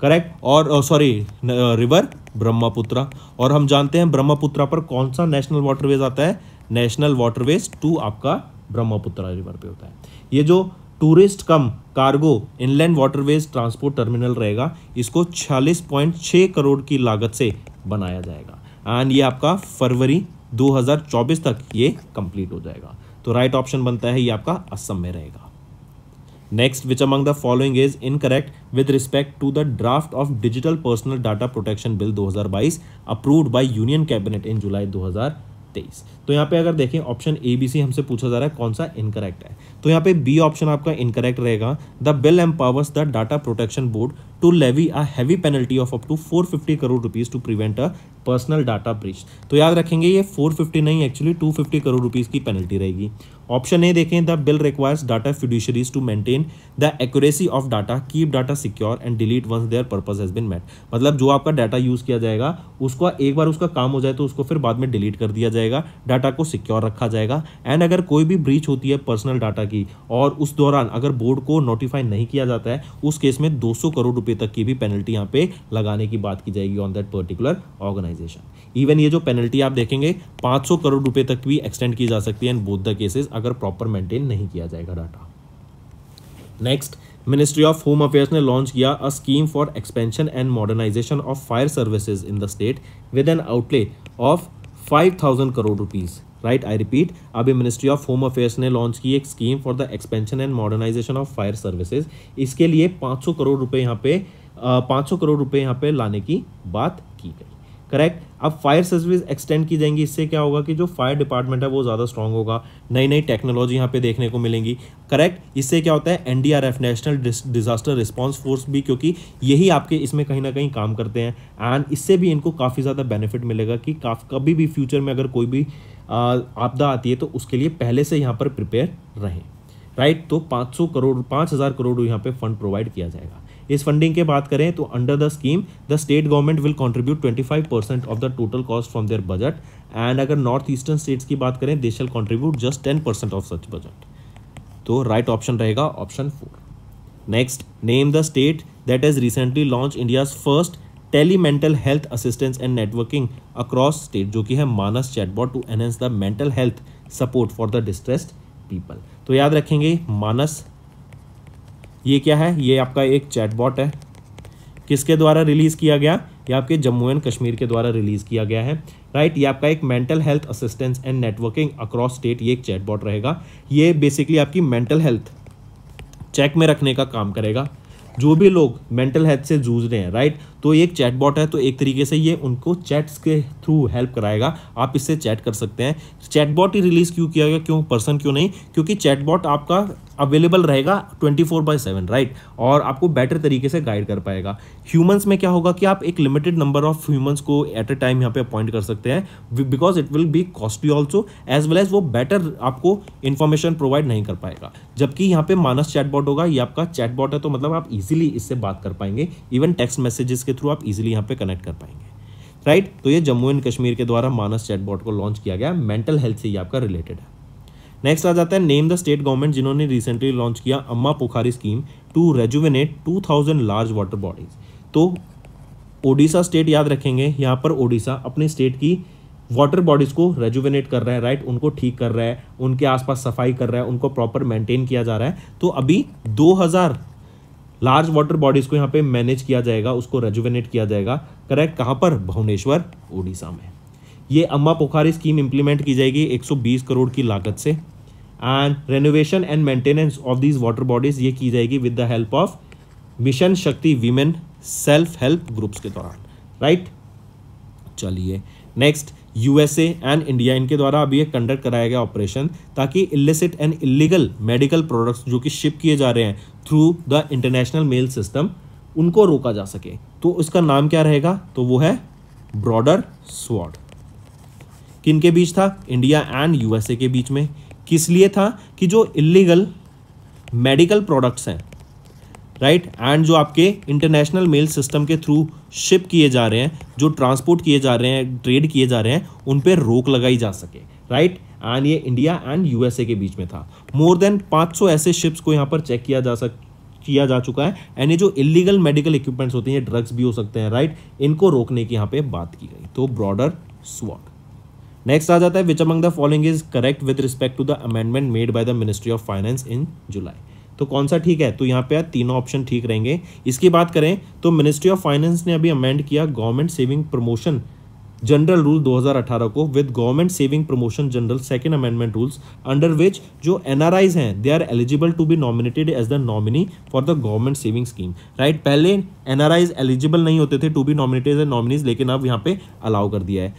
S1: करेक्ट। और सॉरी रिवर ब्रह्मपुत्रा। और हम जानते हैं ब्रह्मपुत्रा पर कौन सा नेशनल वाटरवेज आता है? नेशनल वाटरवेज 2 आपका ब्रह्मपुत्रा रिवर पे होता है। ये जो tourist cum cargo inland waterways transport terminal रहेगा, इसको 46.6 करोड़ की लागत से बनाया जाएगा एंड ये आपका फरवरी 2024 तक ये कंप्लीट हो जाएगा। तो राइट ऑप्शन बनता है ये आपका असम में रहेगा। Next, which among the following is incorrect with respect to the draft of digital personal data protection bill 2022 approved by union cabinet in July 2023। तो यहाँ पे अगर देखें ऑप्शन ABC हमसे पूछा जा रहा है कौन सा इनकरेक्ट है, तो यहाँ पे B ऑप्शन आपका इनकरेक्ट रहेगा। The bill empowers the data protection board to levy a heavy penalty of up to 450 crore rupees to prevent a personal data breach. तो याद रखेंगे ये 450 नहीं, एक्चुअली 250 करोड़ रुपीज की पेनल्टी रहेगी। ऑप्शन ए देखें, the bill requires data fiduciaries to maintain the accuracy of data, keep data secure and delete once their purpose has been met. मतलब जो आपका डाटा यूज किया जाएगा उसको एक बार उसका काम हो जाए तो उसको फिर बाद में डिलीट कर दिया जाएगा, डाटा को सिक्योर रखा जाएगा। एंड अगर कोई भी ब्रीच होती है पर्सनल डाटा की और उस दौरान अगर बोर्ड को नोटिफाई नहीं किया जाता है, उस केस में 200 करोड़ रुपए तक की भी पेनल्टी यहाँ पे लगाने की बात की जाएगी on that particular organisation. Even ये जो पेनल्टी आप देखेंगे 500 करोड़ रुपए तक भी एक्सटेंड की जा सकती है इन बोथ द केसेस अगर प्रॉपर मेंटेन नहीं किया जाएगा data. Next, ministry of home affairs ने लॉन्च किया a scheme for expansion and modernisation of fire services in the state with an outlay of 5,000 crore rupees, right. I repeat, अभी ministry of home affairs ने launch की एक scheme for the expansion and modernisation of fire services. इसके लिए 500 करोड़ रुपए यहाँ पे 500 करोड़ रुपए यहाँ पे लाने की बात की गई, करेक्ट। अब फायर सर्विस एक्सटेंड की जाएंगी, इससे क्या होगा कि जो फायर डिपार्टमेंट है वो ज़्यादा स्ट्रांग होगा, नई नई टेक्नोलॉजी यहाँ पे देखने को मिलेंगी, करेक्ट। इससे क्या होता है, NDRF national disaster response force भी, क्योंकि यही आपके इसमें कहीं ना कहीं काम करते हैं, एंड इससे भी इनको काफ़ी ज़्यादा बेनिफिट मिलेगा कि कभी भी फ्यूचर में अगर कोई भी आपदा आती है तो उसके लिए पहले से यहाँ पर प्रिपेयर रहें, राइट। तो 5,000 करोड़ यहाँ पे फंड प्रोवाइड किया जाएगा। इस फंडिंग के बात करें तो under the scheme the state government will contribute 25% of the total cost from their budget, and अगर नॉर्थ ईस्टर्न स्टेट्स की बात करें they shall contribute just 10% of such budget. तो राइट ऑप्शन रहेगा option 4। Next, name the state that has recently launch India's first tele mental health assistance and networking across state, जो कि है Manas chatbot to enhance the mental health support for the distressed people. तो याद रखेंगे मानस, ये क्या है, ये आपका एक चैटबॉट है, किसके द्वारा रिलीज किया गया, ये आपके जम्मू एंड कश्मीर के द्वारा रिलीज किया गया है, राइट। ये आपका एक mental health assistance and networking across state, ये एक चैटबॉट रहेगा। ये बेसिकली आपकी मेंटल हेल्थ चेक में रखने का काम करेगा, जो भी लोग मेंटल हेल्थ से जूझ रहे हैं, राइट। तो ये एक चैटबॉट है, तो एक तरीके से ये उनको चैट्स के थ्रू हेल्प कराएगा, आप इससे चैट कर सकते हैं। चैटबॉट ही रिलीज क्यों किया गया, क्यों पर्सन क्यों नहीं, क्योंकि चैटबॉट आपका अवेलेबल रहेगा 24/7, राइट, और आपको बेटर तरीके से गाइड कर पाएगा। ह्यूमंस में क्या होगा कि आप एक लिमिटेड नंबर ऑफ ह्यूमंस को एट अ टाइम यहाँ पे अपॉइंट कर सकते हैं, because it will be costly also, as well as वो बेटर आपको इन्फॉर्मेशन प्रोवाइड नहीं कर पाएगा। जबकि यहाँ पे मानस चैटबॉट होगा, ये आपका चैटबॉट है, तो मतलब आप इजीली इससे बात कर पाएंगे, इवन टेक्स्ट मैसेजेस के थ्रू आप इजीली यहाँ पे कनेक्ट कर पाएंगे, राइट। तो ये जम्मू एंड कश्मीर के द्वारा मानस चैटबॉट को लॉन्च किया गया, मेंटल हेल्थ से ये आपका रिलेटेड है। नेक्स्ट आ जाता है नेम द स्टेट गवर्नमेंट जिन्होंने रिसेंटली लॉन्च किया Amma Pokhari scheme to rejuvenate 2000 large water bodies. तो ओडिशा स्टेट याद रखेंगे, यहाँ पर ओडिशा अपने स्टेट की वाटर बॉडीज को रेजुवेनेट कर रहा है, राइट, उनको ठीक कर रहा है, उनके आसपास सफाई कर रहा है, उनको प्रॉपर मेंटेन किया जा रहा है। तो अभी 2000 लार्ज वाटर बॉडीज को यहाँ पे मैनेज किया जाएगा, उसको रेजुवेनेट किया जाएगा, करेक्ट। कहाँ पर, भुवनेश्वर ओडिशा में। ये अम्मा पोखारी स्कीम इंप्लीमेंट की जाएगी 120 करोड़ की लागत से, and renovation and maintenance of these water bodies ये की जाएगी with the help of mission शक्ति वीमेन सेल्फ हेल्प ग्रुप्स के दौरान, राइट। चलिए नेक्स्ट, यूएसए एंड इंडिया इनके द्वारा अभी एक कंडक्ट कराया गया ऑपरेशन, ताकि illicit and illegal medical products जो कि शिप किए जा रहे हैं through the international mail system, उनको रोका जा सके। तो इसका नाम क्या रहेगा, तो वो है ब्रॉडर स्वॉर्ड। किन के बीच था, इंडिया एंड यूएसए के बीच में। किस लिए था, कि जो इलीगल मेडिकल प्रोडक्ट्स हैं, राइट, एंड जो आपके इंटरनेशनल मेल सिस्टम के थ्रू शिप किए जा रहे हैं, जो ट्रांसपोर्ट किए जा रहे हैं, ट्रेड किए जा रहे हैं, उन पे रोक लगाई जा सके, राइट। एंड ये इंडिया एंड यूएसए के बीच में था। मोर देन 500 ऐसे शिप्स को यहाँ पर चेक किया जा चुका है, एंड ये जो इलीगल मेडिकल इक्विपमेंट्स होते हैं, ड्रग्स भी हो सकते हैं, राइट, इनको रोकने की यहाँ पे बात की गई। तो ब्रॉडर स्वॉर्ड। नेक्स्ट आ जाता है which among the following is correct with respect to the amendment made by the ministry of finance in July. तो कौन सा ठीक है, तो यहाँ पे तीनों ऑप्शन ठीक रहेंगे। इसकी बात करें तो मिनिस्ट्री ऑफ फाइनेंस ने अभी अमेंड किया government saving promotion general rule 2018 को with government saving promotion general second amendment rules, under which जो एनआरआईज हैं they are eligible to be nominated as the nominee for the government saving scheme, right. पहले NRIs eligible नहीं होते थे to be nominated as nominees, लेकिन अब यहाँ पे अलाउ कर दिया है।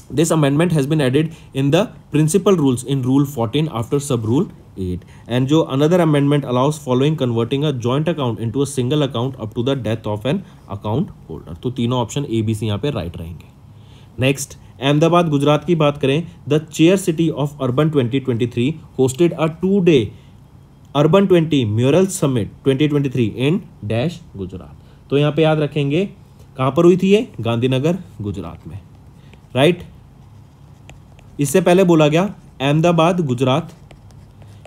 S1: This amendment has been added in the principal rules in rule 14 after sub rule 8, and जो another amendment allows following converting a joint account into a single account up to the death of an account holder। तो तीनों option A B सी यहाँ पे right रहेंगे। Next, Ahmedabad Gujarat की बात करें, the chair city of urban 2023 hosted a 2-day urban 20 mural summit 2023 in dash Gujarat. तो यहाँ पे याद रखेंगे कहाँ पर हुई थी ये, गांधीनगर गुजरात में, राइट। इससे पहले बोला गया अहमदाबाद गुजरात,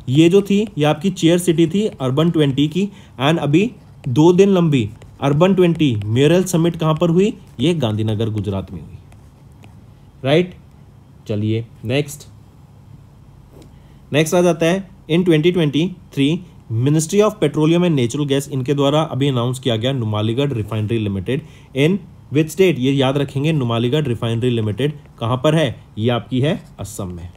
S1: ये जो थी ये आपकी चेयर सिटी थी अर्बन 20 की, एंड अभी 2 दिन लंबी अर्बन 20 म्यूरल समिट कहां पर हुई, ये गांधीनगर गुजरात में हुई, राइट। चलिए नेक्स्ट आ जाता है इन 2023 ministry of petroleum and natural gas इनके द्वारा अभी अनाउंस किया गया Numaligarh refinery limited in which state, ये याद रखेंगे, नुमालीगढ़ रिफाइनरी लिमिटेड कहाँ पर है, ये आपकी है असम में।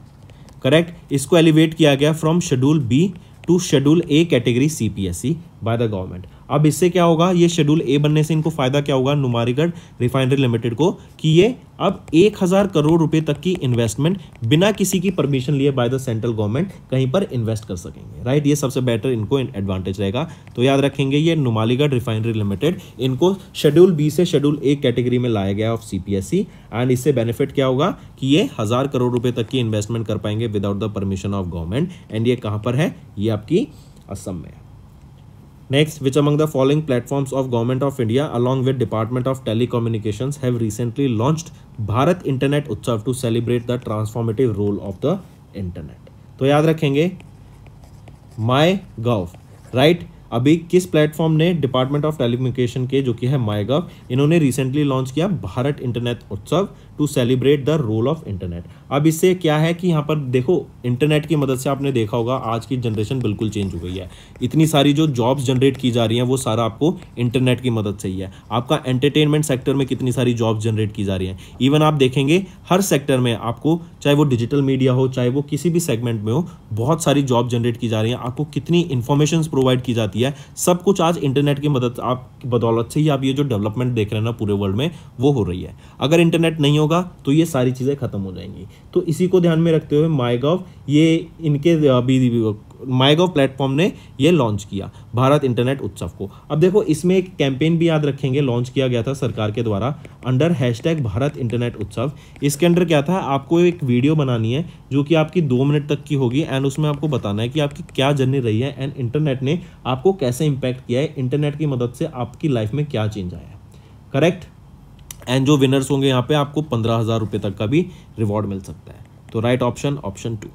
S1: करेक्ट। इसको एलिवेट किया गया from schedule B to schedule A category CPSE by the government. अब इससे क्या होगा, ये शेड्यूल ए बनने से इनको फायदा क्या होगा नुमालीगढ़ रिफाइनरी लिमिटेड को, कि ये अब 1000 करोड़ रुपए तक की इन्वेस्टमेंट बिना किसी की परमिशन लिए बाय द सेंट्रल गवर्नमेंट कहीं पर इन्वेस्ट कर सकेंगे। राइट, ये सबसे बेटर इनको एडवांटेज रहेगा। तो याद रखेंगे ये नुमालीगढ़ रिफाइनरी लिमिटेड, इनको शेड्यूल बी से शेड्यूल ए कैटेगरी में लाया गया ऑफ सीपीएसई। एंड इससे बेनिफिट क्या होगा कि ये 1000 करोड़ रुपए तक की इन्वेस्टमेंट कर पाएंगे without the permission of government. And ये कहां पर है, ये आपकी असम में। Next, which among the following platforms of Government of India along with Department of Telecommunications have recently launched Bharat Internet Utsav to celebrate the transformative role of the internet? तो याद रखेंगे MyGov, राइट। अभी किस platform ने department of telecommunication के जो कि है MyGov, इन्होंने रिसेंटली लॉन्च किया Bharat internet Utsav to celebrate the role of internet. अब इससे क्या है कि यहाँ पर देखो, इंटरनेट की मदद से आपने देखा होगा आज की जनरेशन बिल्कुल चेंज हो गई है। इतनी सारी जो जॉब्स जनरेट की जा रही हैं वो सारा आपको इंटरनेट की मदद से ही है। आपका एंटरटेनमेंट सेक्टर में कितनी सारी जॉब्स जनरेट की जा रही हैं। इवन आप देखेंगे हर सेक्टर में आपको, चाहे वो डिजिटल मीडिया हो, चाहे वो किसी भी सेगमेंट में हो, बहुत सारी जॉब जनरेट की जा रही हैं। आपको कितनी इंफॉर्मेशन प्रोवाइड की जाती है, सब कुछ आज इंटरनेट की मदद आपकी बदौलत से ही आप ये जो डेवलपमेंट देख रहे हैं ना पूरे वर्ल्ड में, वो हो रही है। अगर इंटरनेट नहीं होगा तो ये सारी चीज़ें खत्म हो जाएंगी। तो इसी को ध्यान में रखते हुए MyGov, ये इनके अभी MyGov प्लेटफॉर्म ने ये लॉन्च किया भारत इंटरनेट उत्सव को। अब देखो इसमें एक कैंपेन भी याद रखेंगे लॉन्च किया गया था सरकार के द्वारा अंडर हैशटैग भारत इंटरनेट उत्सव। इसके अंडर क्या था, आपको एक वीडियो बनानी है जो कि आपकी 2 मिनट तक की होगी एंड उसमें आपको बताना है कि आपकी क्या जर्नी रही है एंड इंटरनेट ने आपको कैसे इंपैक्ट किया है, इंटरनेट की मदद से आपकी लाइफ में क्या चेंज आया है। करेक्ट। एंड जो विनर्स होंगे यहाँ पे आपको 15,000 रुपये तक का भी रिवॉर्ड मिल सकता है। तो राइट ऑप्शन, ऑप्शन 2।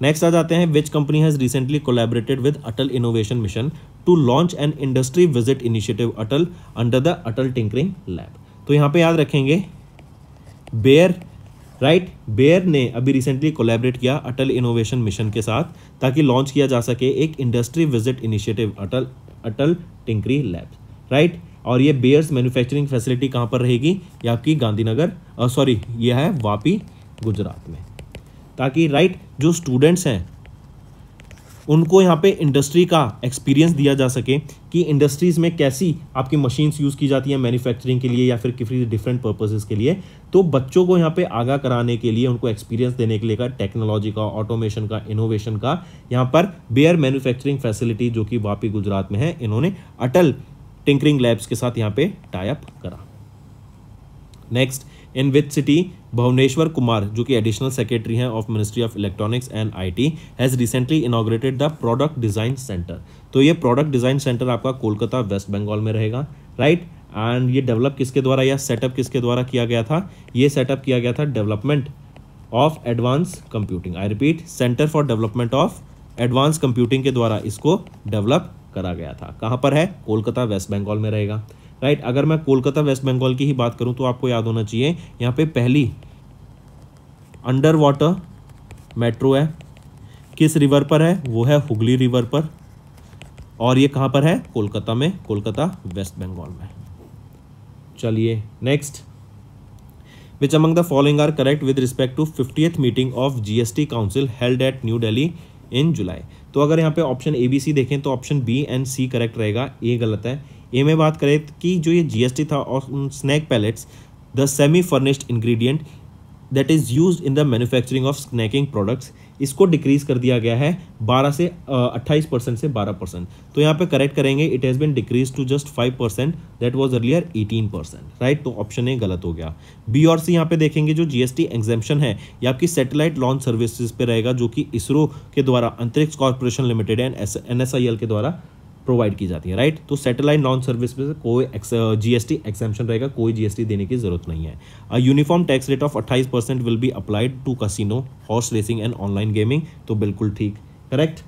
S1: नेक्स्ट आ जाते हैं, which company has recently collaborated with Atal innovation mission to launch an industry visit initiative Atal under the Atal tinkering lab. तो यहाँ पे याद रखेंगे बेयर, राइट। बेयर ने अभी रिसेंटली कोलैबोरेट किया अटल इनोवेशन मिशन के साथ ताकि लॉन्च किया जा सके एक इंडस्ट्री विजिट इनिशिएटिव अटल टिंकरिंग लैब, राइट। और ये बेयर्स मैन्युफैक्चरिंग फैसिलिटी कहाँ पर रहेगी, ये आपकी गांधीनगर, सॉरी ये है वापी गुजरात में, ताकि राइट जो स्टूडेंट्स हैं उनको यहाँ पे इंडस्ट्री का एक्सपीरियंस दिया जा सके कि इंडस्ट्रीज़ में कैसी आपकी मशीन्स यूज़ की जाती हैं मैन्युफैक्चरिंग के लिए या फिर किसी डिफरेंट पर्पसेस के लिए। तो बच्चों को यहाँ पे आगाह कराने के लिए, उनको एक्सपीरियंस देने के लिए का टेक्नोलॉजी का, ऑटोमेशन का, इनोवेशन का, यहाँ पर बेयर मैन्युफैक्चरिंग फैसिलिटी जो कि वापी गुजरात में है, इन्होंने अटल टिंकरिंग लैब्स के साथ यहाँ पे टाई अप करा। Next, in which city Bhubaneswar Kumar जो कि एडिशनल सेक्रेटरी हैं of ministry of electronics and IT has recently inaugurated the product design centre. तो ये प्रोडक्ट डिजाइन सेंटर आपका कोलकाता वेस्ट बंगाल में रहेगा, राइट। एंड ये डेवलप किसके द्वारा या सेटअप किसके द्वारा किया गया था, ये सेटअप किया गया था development of advance computing, I repeat, centre for development of advance computing के द्वारा इसको डेवलप करा गया था। कहाँ पर है, कोलकाता वेस्ट बंगाल में रहेगा, राइट। अगर मैं कोलकाता वेस्ट बंगाल की ही बात करूं तो आपको याद होना चाहिए यहाँ पे पहली अंडर वाटर मेट्रो है, किस रिवर पर है, वो है हुगली रिवर पर, और ये कहाँ पर है, कोलकाता में, कोलकाता वेस्ट बंगाल में। चलिए next, which among the following are correct with respect to 50th meeting of GST council held at new Delhi in July. तो अगर यहाँ पे ऑप्शन ए बी सी देखें तो option B and C correct रहेगा, ए गलत है। ए में बात करें कि जो ये जीएसटी था और snack pellets, the semi furnished ingredient that is used in the manufacturing of snacking products, इसको डिक्रीज कर दिया गया है 12 से 28% से 12%। तो यहाँ पे करेक्ट करेंगे, it has been decrease to just 5%, that was earlier 18%, right. तो ऑप्शन ए गलत हो गया। बी और सी यहाँ पे देखेंगे जो जीएसटी एग्जेम्पशन है ये आपकी सैटेलाइट लॉन्च सर्विसेज पे रहेगा जो कि इसरो के द्वारा, अंतरिक्ष कॉर्पोरेशन लिमिटेड एंड NSIL के द्वारा प्रोवाइड की जाती है, राइट। तो सैटेलाइट लॉन्च सर्विस पे कोई जीएसटी एग्जेम्पशन रहेगा, कोई जीएसटी देने की जरूरत नहीं है। A uniform tax rate of 28% will be applied to casino, horse racing and online gaming. तो बिल्कुल ठीक, करेक्ट।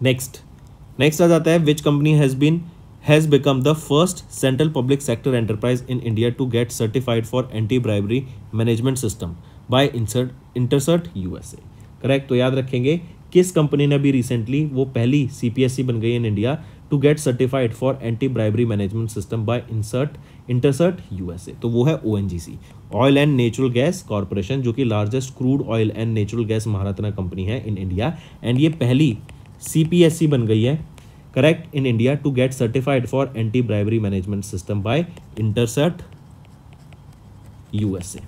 S1: नेक्स्ट आ जाता है, which company has become the first central public sector enterprise in India to get certified for anti-bribery management system by Intercert USA। Correct. तो याद रखेंगे किस कंपनी ने अभी रिसेंटली वो पहली CPSE बन गई in India
S2: to get certified for anti bribery management system by Intercert USA, तो वो है ONGC, oil and natural gas corporation, जो कि largest crude oil and natural gas Maharatna company है इन इंडिया, एंड ये पहली सीपीएससी बन गई है, correct, in India to get certified for anti bribery management system by Intercert USA,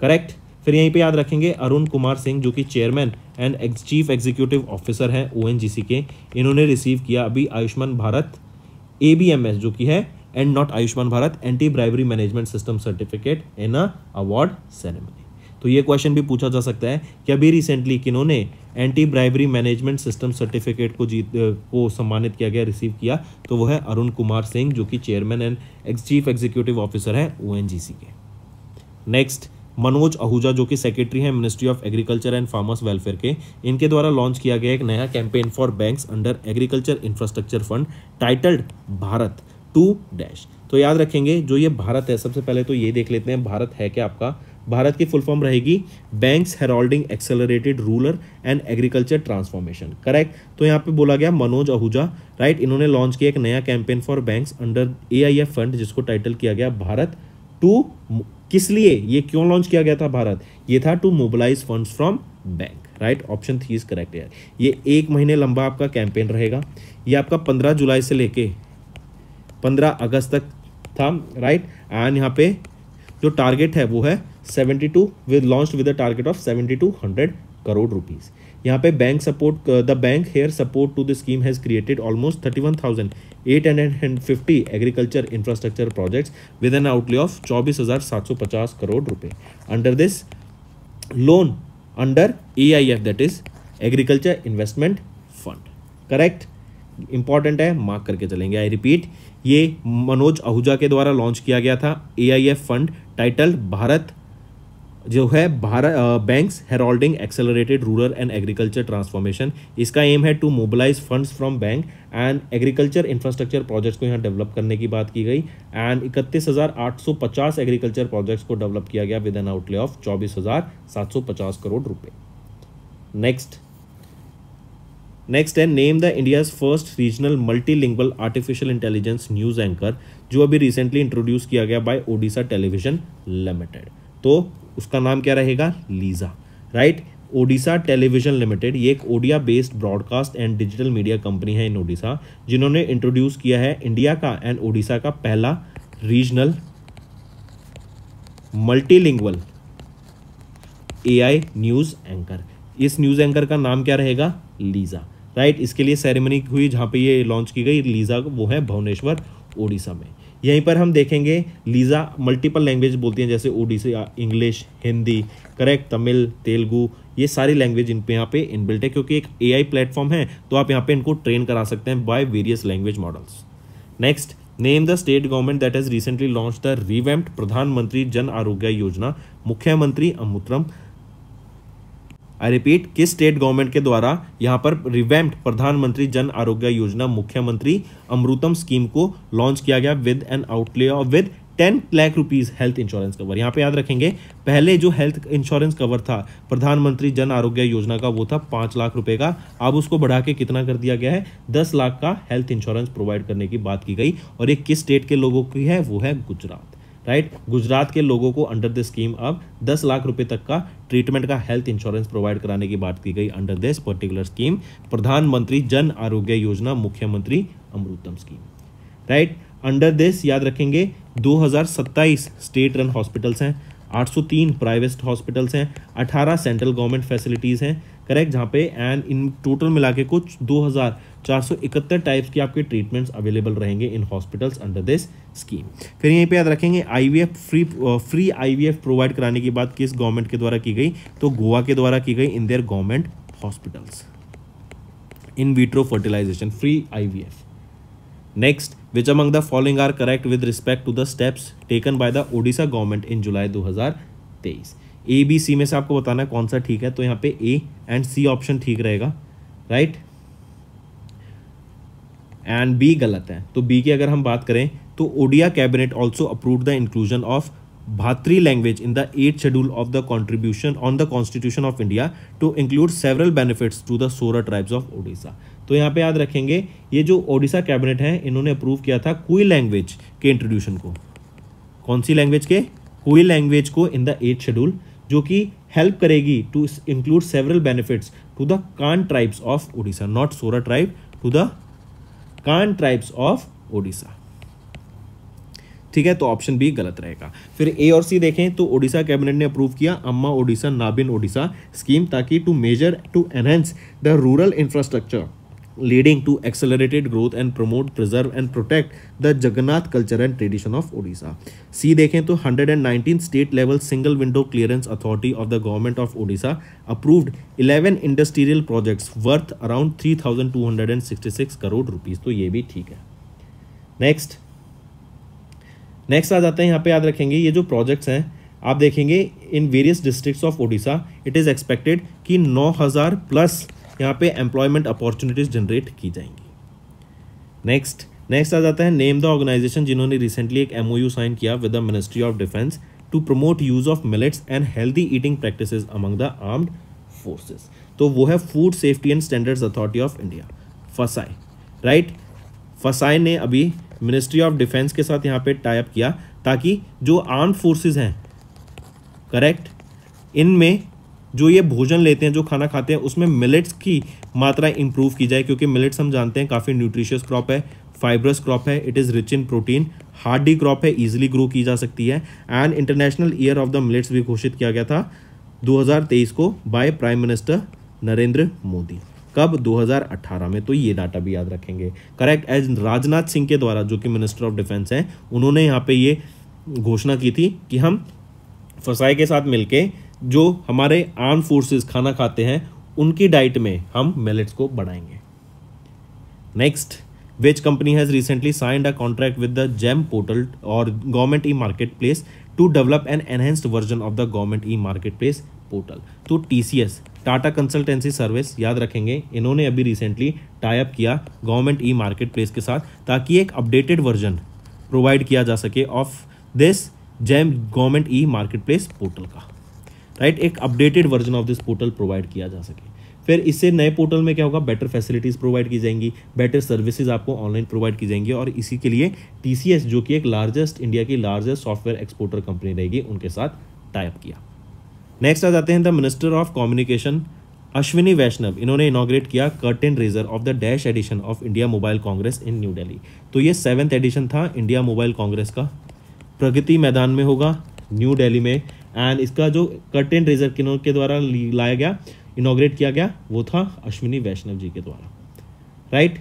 S2: correct. फिर यहीं पे याद रखेंगे अरुण कुमार सिंह, जो कि chairman and chief executive officer हैं ओएनजीसी के, इन्होंने रिसीव किया अभी आयुष्मान भारत एबीएमएस, जो कि है and not Ayushman Bharat anti bribery management system certificate in a award ceremony. तो ये क्वेश्चन भी पूछा जा सकता है कि अभी रिसेंटली किन्होंने anti bribery management system certificate को सम्मानित किया गया, रिसीव किया, तो वो है अरुण कुमार सिंह, जो कि chairman and chief executive officer है ओएनजीसी के। नेक्स्ट, मनोज आहूजा, जो कि सेक्रेटरी हैं ministry of agriculture and farmers welfare के, इनके द्वारा लॉन्च किया गया एक नया campaign for banks under agriculture infrastructure fund titled Bharat 2 तो याद रखेंगे जो ये भारत है, सबसे पहले तो ये देख लेते हैं भारत है क्या आपका। भारत की फुल फॉर्म रहेगी banks heralding accelerated rural and agriculture transformation, correct. तो यहाँ पे बोला गया मनोज आहूजा, राइट, इन्होंने लॉन्च किया एक नया campaign for banks under AIF fund, जिसको टाइटल किया गया भारत 2। किस लिए, ये क्यों लॉन्च किया गया था भारत, ये था to mobilise funds from bank, right, option 3 is correct यार। ये 1 महीने लंबा आपका कैंपेन रहेगा, ये आपका 15 जुलाई से लेके 15 अगस्त तक था, राइट, एंड यहाँ पे जो टारगेट है वो है 72 with launched with a target of 7200 crore rupees. यहाँ पे bank support, the bank here support to the scheme has created almost 31,850 agriculture infrastructure projects with an outlay of 24,750 crore रुपए under this loan under AIF, that is agriculture investment fund, correct, important है, mark करके चलेंगे। I repeat, ये मनोज आहूजा के द्वारा launch किया गया था एआईएफ फंड टाइटल भारत, जो है Bharat banks heralding accelerated rural and agriculture transformation. इसका एम है to mobilise funds from bank and agriculture infrastructure projects को यहाँ डेवलप करने की बात की गई, एंड 31,850 एग्रीकल्चर प्रोजेक्ट्स को डेवलप किया गया with an outlay of 24,750 crore रुपए। नेक्स्ट है name the India's first regional multilingual artificial intelligence news anchor, जो अभी रिसेंटली इंट्रोड्यूस किया गया बाय ओडिशा टेलीविजन लिमिटेड, तो उसका नाम क्या रहेगा, Lisa, right. Odisha television limited ये एक Odia based broadcast and digital media company है इन ओडिशा, जिन्होंने इंट्रोड्यूस किया है इंडिया का एंड ओडिशा का पहला regional multilingual AI news anchor. इस न्यूज एंकर का नाम क्या रहेगा, लीजा, राइट। इसके लिए सेरेमनी हुई जहां पे ये लॉन्च की गई, लीजा वो है भुवनेश्वर ओडिशा में। यहीं पर हम देखेंगे लीजा मल्टीपल लैंग्वेज बोलती हैं, जैसे ओडिशा, इंग्लिश, हिंदी, करेक्ट, तमिल, तेलुगु, ये सारी लैंग्वेज इन पे यहाँ पे इनबिल्ट है, क्योंकि एक एआई प्लेटफॉर्म है, तो आप यहाँ पे इनको ट्रेन करा सकते हैं by various language models. Next, name the state government that has recently launch the revamped प्रधानमंत्री जन आरोग्य योजना, मुख्यमंत्री अमृतम। आई रिपीट, किस स्टेट गवर्नमेंट के द्वारा यहाँ पर रिवैम्प्ड प्रधानमंत्री जन आरोग्य योजना मुख्यमंत्री अमृतम स्कीम को लॉन्च किया गया with an outlay of with 10 lakh rupees health insurance cover. यहाँ पे याद रखेंगे पहले जो हेल्थ इंश्योरेंस कवर था प्रधानमंत्री जन आरोग्य योजना का, वो था 5 लाख रुपए का, अब उसको बढ़ा के कितना कर दिया गया है, 10 लाख का हेल्थ इंश्योरेंस प्रोवाइड करने की बात की गई। और ये किस स्टेट के लोगों की है, वो है गुजरात, राइट। गुजरात के लोगों को अंडर द स्कीम अब 10 लाख रुपए तक का ट्रीटमेंट का हेल्थ इंश्योरेंस प्रोवाइड कराने की बात की गई अंडर दिस पर्टिकुलर स्कीम, प्रधानमंत्री जन आरोग्य योजना मुख्यमंत्री अमृतम स्कीम, राइट। अंडर दिस याद रखेंगे 2027 स्टेट रन हॉस्पिटल्स हैं, 803 प्राइवेट हॉस्पिटल्स हैं, 18 सेंट्रल गवर्नमेंट फैसिलिटीज़ हैं, करेक्ट, जहाँ पे एंड इन टोटल मिला के कुछ 2471 टाइप्स की आपके ट्रीटमेंट्स अवेलेबल रहेंगे in hospitals under this scheme. फिर यहीं पे याद रखेंगे आईवीएफ फ्री आईवीएफ प्रोवाइड कराने की बात किस गवर्नमेंट के द्वारा की गई, तो गोवा के द्वारा की गई in their government hospitals, in vitro fertilization free IVF. Next, which among the following are correct with respect to the steps taken by the Odisha government in July 2023। A B C में से आपको बताना है कौन सा ठीक है, तो यहाँ पे ए एंड सी ऑप्शन ठीक रहेगा, राइट, एंड बी गलत है। तो बी की अगर हम बात करें तो Odia cabinet also approved the inclusion of Bhatri language in the 8th schedule of the contribution on the Constitution of India to include several benefits to the Sora tribes of Odisha। तो यहाँ पे याद रखेंगे ये जो ओडिशा कैबिनेट है इन्होंने approve किया था कुई लैंग्वेज के इंट्रोड्यूशन को। कौन सी लैंग्वेज के? कुई लैंग्वेज को इन द 8th शेड्यूल, जो कि हेल्प करेगी to include several benefits to the Kaan tribes of Odisha, not Sora tribe, to the Kaan tribes of Odisha. ठीक है, तो ऑप्शन बी गलत रहेगा। फिर ए और सी देखें तो ओडिशा कैबिनेट ने अप्रूव किया अम्मा ओडिशा नाबिन ओडिशा स्कीम, ताकि to major to enhance the rural infrastructure leading to accelerated growth and promote, preserve and protect the Jagannath culture and tradition of Odisha। C देखें तो 119 state level single window clearance authority of the government of Odisha approved 11 industrial projects worth around 3,266 crore rupees, तो ये भी ठीक है। Next आ जाते हैं, यहाँ पे याद रखेंगे ये जो प्रोजेक्ट्स हैं आप देखेंगे in various districts of Odisha, it is expected कि 9,000 प्लस यहाँ पे एम्प्लॉयमेंट अपॉर्चुनिटीज जनरेट की जाएंगी। नेक्स्ट आ जाता है नेम द ऑर्गेनाइजेशन जिन्होंने रिसेंटली एक MOU साइन किया with the ministry of defence to promote use of millets and healthy eating practices among the armed forces. तो वो है food safety and standards authority of India, FSSAI, right. FSSAI ने अभी ministry of defence के साथ यहाँ पे tie up किया ताकि जो आर्म्ड फोर्सेस हैं, करेक्ट, इनमें जो ये भोजन लेते हैं, जो खाना खाते हैं, उसमें मिलेट्स की मात्रा इंप्रूव की जाए, क्योंकि मिलेट्स हम जानते हैं काफ़ी न्यूट्रिशियस क्रॉप है, फाइब्रस क्रॉप है, it is rich in protein, Hardy crop है, इजीली ग्रो की जा सकती है। And international year of the millets भी घोषित किया गया था 2023 को by prime minister Narendra Modi. कब? 2018 में। तो ये डाटा भी याद रखेंगे, करेक्ट। एज राजनाथ सिंह के द्वारा, जो कि मिनिस्टर ऑफ डिफेंस हैं, उन्होंने यहाँ पे ये घोषणा की थी कि हम फसाई के साथ मिलके जो हमारे आर्म फोर्सेस खाना खाते हैं उनकी डाइट में हम मिलेट्स को बढ़ाएंगे। Next, which company has recently signed a contract with the GeM portal और government e marketplace to develop an enhanced version of the government e marketplace portal. तो TCS, टाटा कंसल्टेंसी सर्विस, याद रखेंगे इन्होंने अभी recently tie up किया government e marketplace के साथ, ताकि एक अपडेटेड वर्जन प्रोवाइड किया जा सके of this GeM government e marketplace portal का, राइट। एक updated version of this portal provide किया जा सके। फिर इससे नए पोर्टल में क्या होगा? बेटर फैसिलिटीज़ प्रोवाइड की जाएंगी, बेटर सर्विसेज आपको ऑनलाइन प्रोवाइड की जाएंगी, और इसी के लिए TCS, जो कि एक इंडिया की लार्जेस्ट सॉफ्टवेयर एक्सपोर्टर कंपनी रहेगी, उनके साथ टाई अप किया। नेक्स्ट आ जाते हैं the minister of communication Ashwini Vaishnaw, इन्होंने इनॉग्रेट किया curtain raiser of the dash edition of India mobile congress in new Delhi. तो ये 7th एडिशन था इंडिया मोबाइल कांग्रेस का, प्रगति मैदान में होगा न्यू दिल्ली में। एंड इसका जो कर्टेन रेजर के द्वारा लाया गया, इनॉग्रेट किया गया, वो था अश्विनी वैष्णव जी के द्वारा, राइट।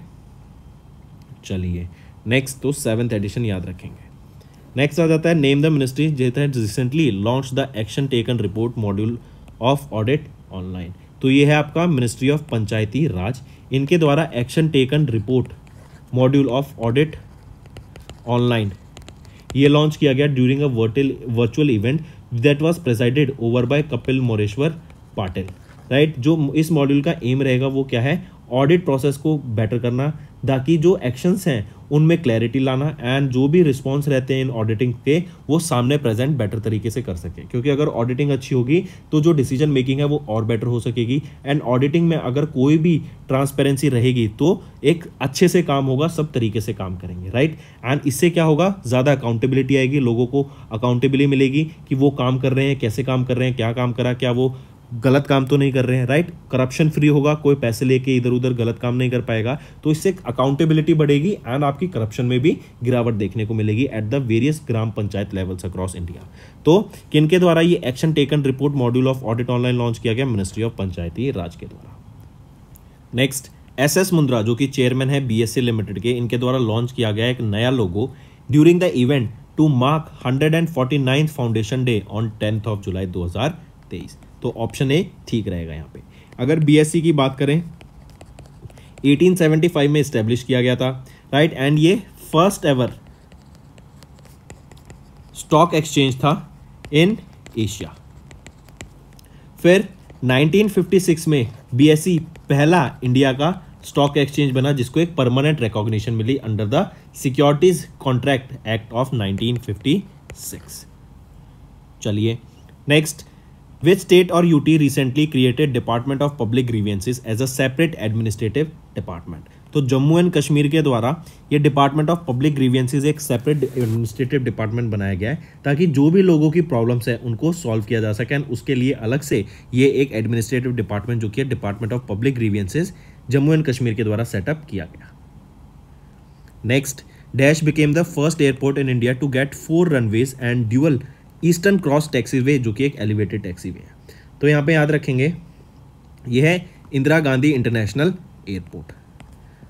S2: चलिए नेक्स्ट, तो 7th एडिशन याद रखेंगे। नेक्स्ट आ जाता है name the ministry jet has recently launch the action taken report module of audit online. तो ये है आपका मिनिस्ट्री ऑफ पंचायती राज, इनके द्वारा action taken report module of audit online ये लॉन्च किया गया during a virtual event that was presided over by Kapil Moreshwar Patil, right. जो इस मॉड्यूल का एम रहेगा वो क्या है? ऑडिट प्रोसेस को बेटर करना, ताकि जो एक्शंस हैं उनमें क्लैरिटी लाना, एंड जो भी रिस्पॉन्स रहते हैं इन ऑडिटिंग के वो सामने प्रेजेंट बेटर तरीके से कर सके, क्योंकि अगर ऑडिटिंग अच्छी होगी तो जो डिसीजन मेकिंग है वो और बेटर हो सकेगी। एंड ऑडिटिंग में अगर कोई भी ट्रांसपेरेंसी रहेगी तो एक अच्छे से काम होगा, सब तरीके से काम करेंगे, राइट। एंड इससे क्या होगा? ज़्यादा अकाउंटेबिलिटी आएगी, लोगों को अकाउंटेबिलिटी मिलेगी कि वो काम कर रहे हैं, कैसे काम कर रहे हैं, क्या काम करा, क्या वो गलत काम तो नहीं कर रहे हैं, राइट। करप्शन फ्री होगा, कोई पैसे लेके इधर उधर गलत काम नहीं कर पाएगा, तो इससे अकाउंटेबिलिटी बढ़ेगी एंड आपकी करप्शन में भी गिरावट देखने को मिलेगी at the various gram panchayat levels across India. तो किनके द्वारा ये action taken report module of audit online launch किया गया? मिनिस्ट्री ऑफ पंचायती राज के द्वारा। नेक्स्ट, SS मुंद्रा, जो कि चेयरमैन है BSC लिमिटेड के, इनके द्वारा लॉन्च किया गया एक नया logo during the event to mark 149th foundation day on 10th of July 2023। तो ऑप्शन ए ठीक रहेगा यहाँ पे। अगर BSC की बात करें 1875 में इस्टेब्लिश किया गया था, राइट। एंड ये फर्स्ट एवर स्टॉक एक्सचेंज था इन एशिया। फिर 1956 में BSC पहला इंडिया का स्टॉक एक्सचेंज बना, जिसको एक परमानेंट रिकॉग्निशन मिली under the securities contract act of 1956। चलिए नेक्स्ट, विच स्टेट और UT recently created department of public grievances as a separate administrative department. तो जम्मू एंड कश्मीर के द्वारा ये डिपार्टमेंट ऑफ पब्लिक ग्रीवेंसेस एक सेपरेट एडमिनिस्ट्रेटिव डिपार्टमेंट बनाया गया है ताकि जो भी लोगों की प्रॉब्लम्स है उनको सॉल्व किया जा सके, एंड उसके लिए अलग से ये एक एडमिनिस्ट्रेटिव डिपार्टमेंट जो कि है department of public grievances Jammu and Kashmir के द्वारा सेटअप किया गया। Next, dash became the first airport in India to get 4 runways and dual eastern cross taxiway जो कि एक एलिवेटेड टैक्सीवे है। तो यहाँ पे याद रखेंगे ये है Indira Gandhi international airport,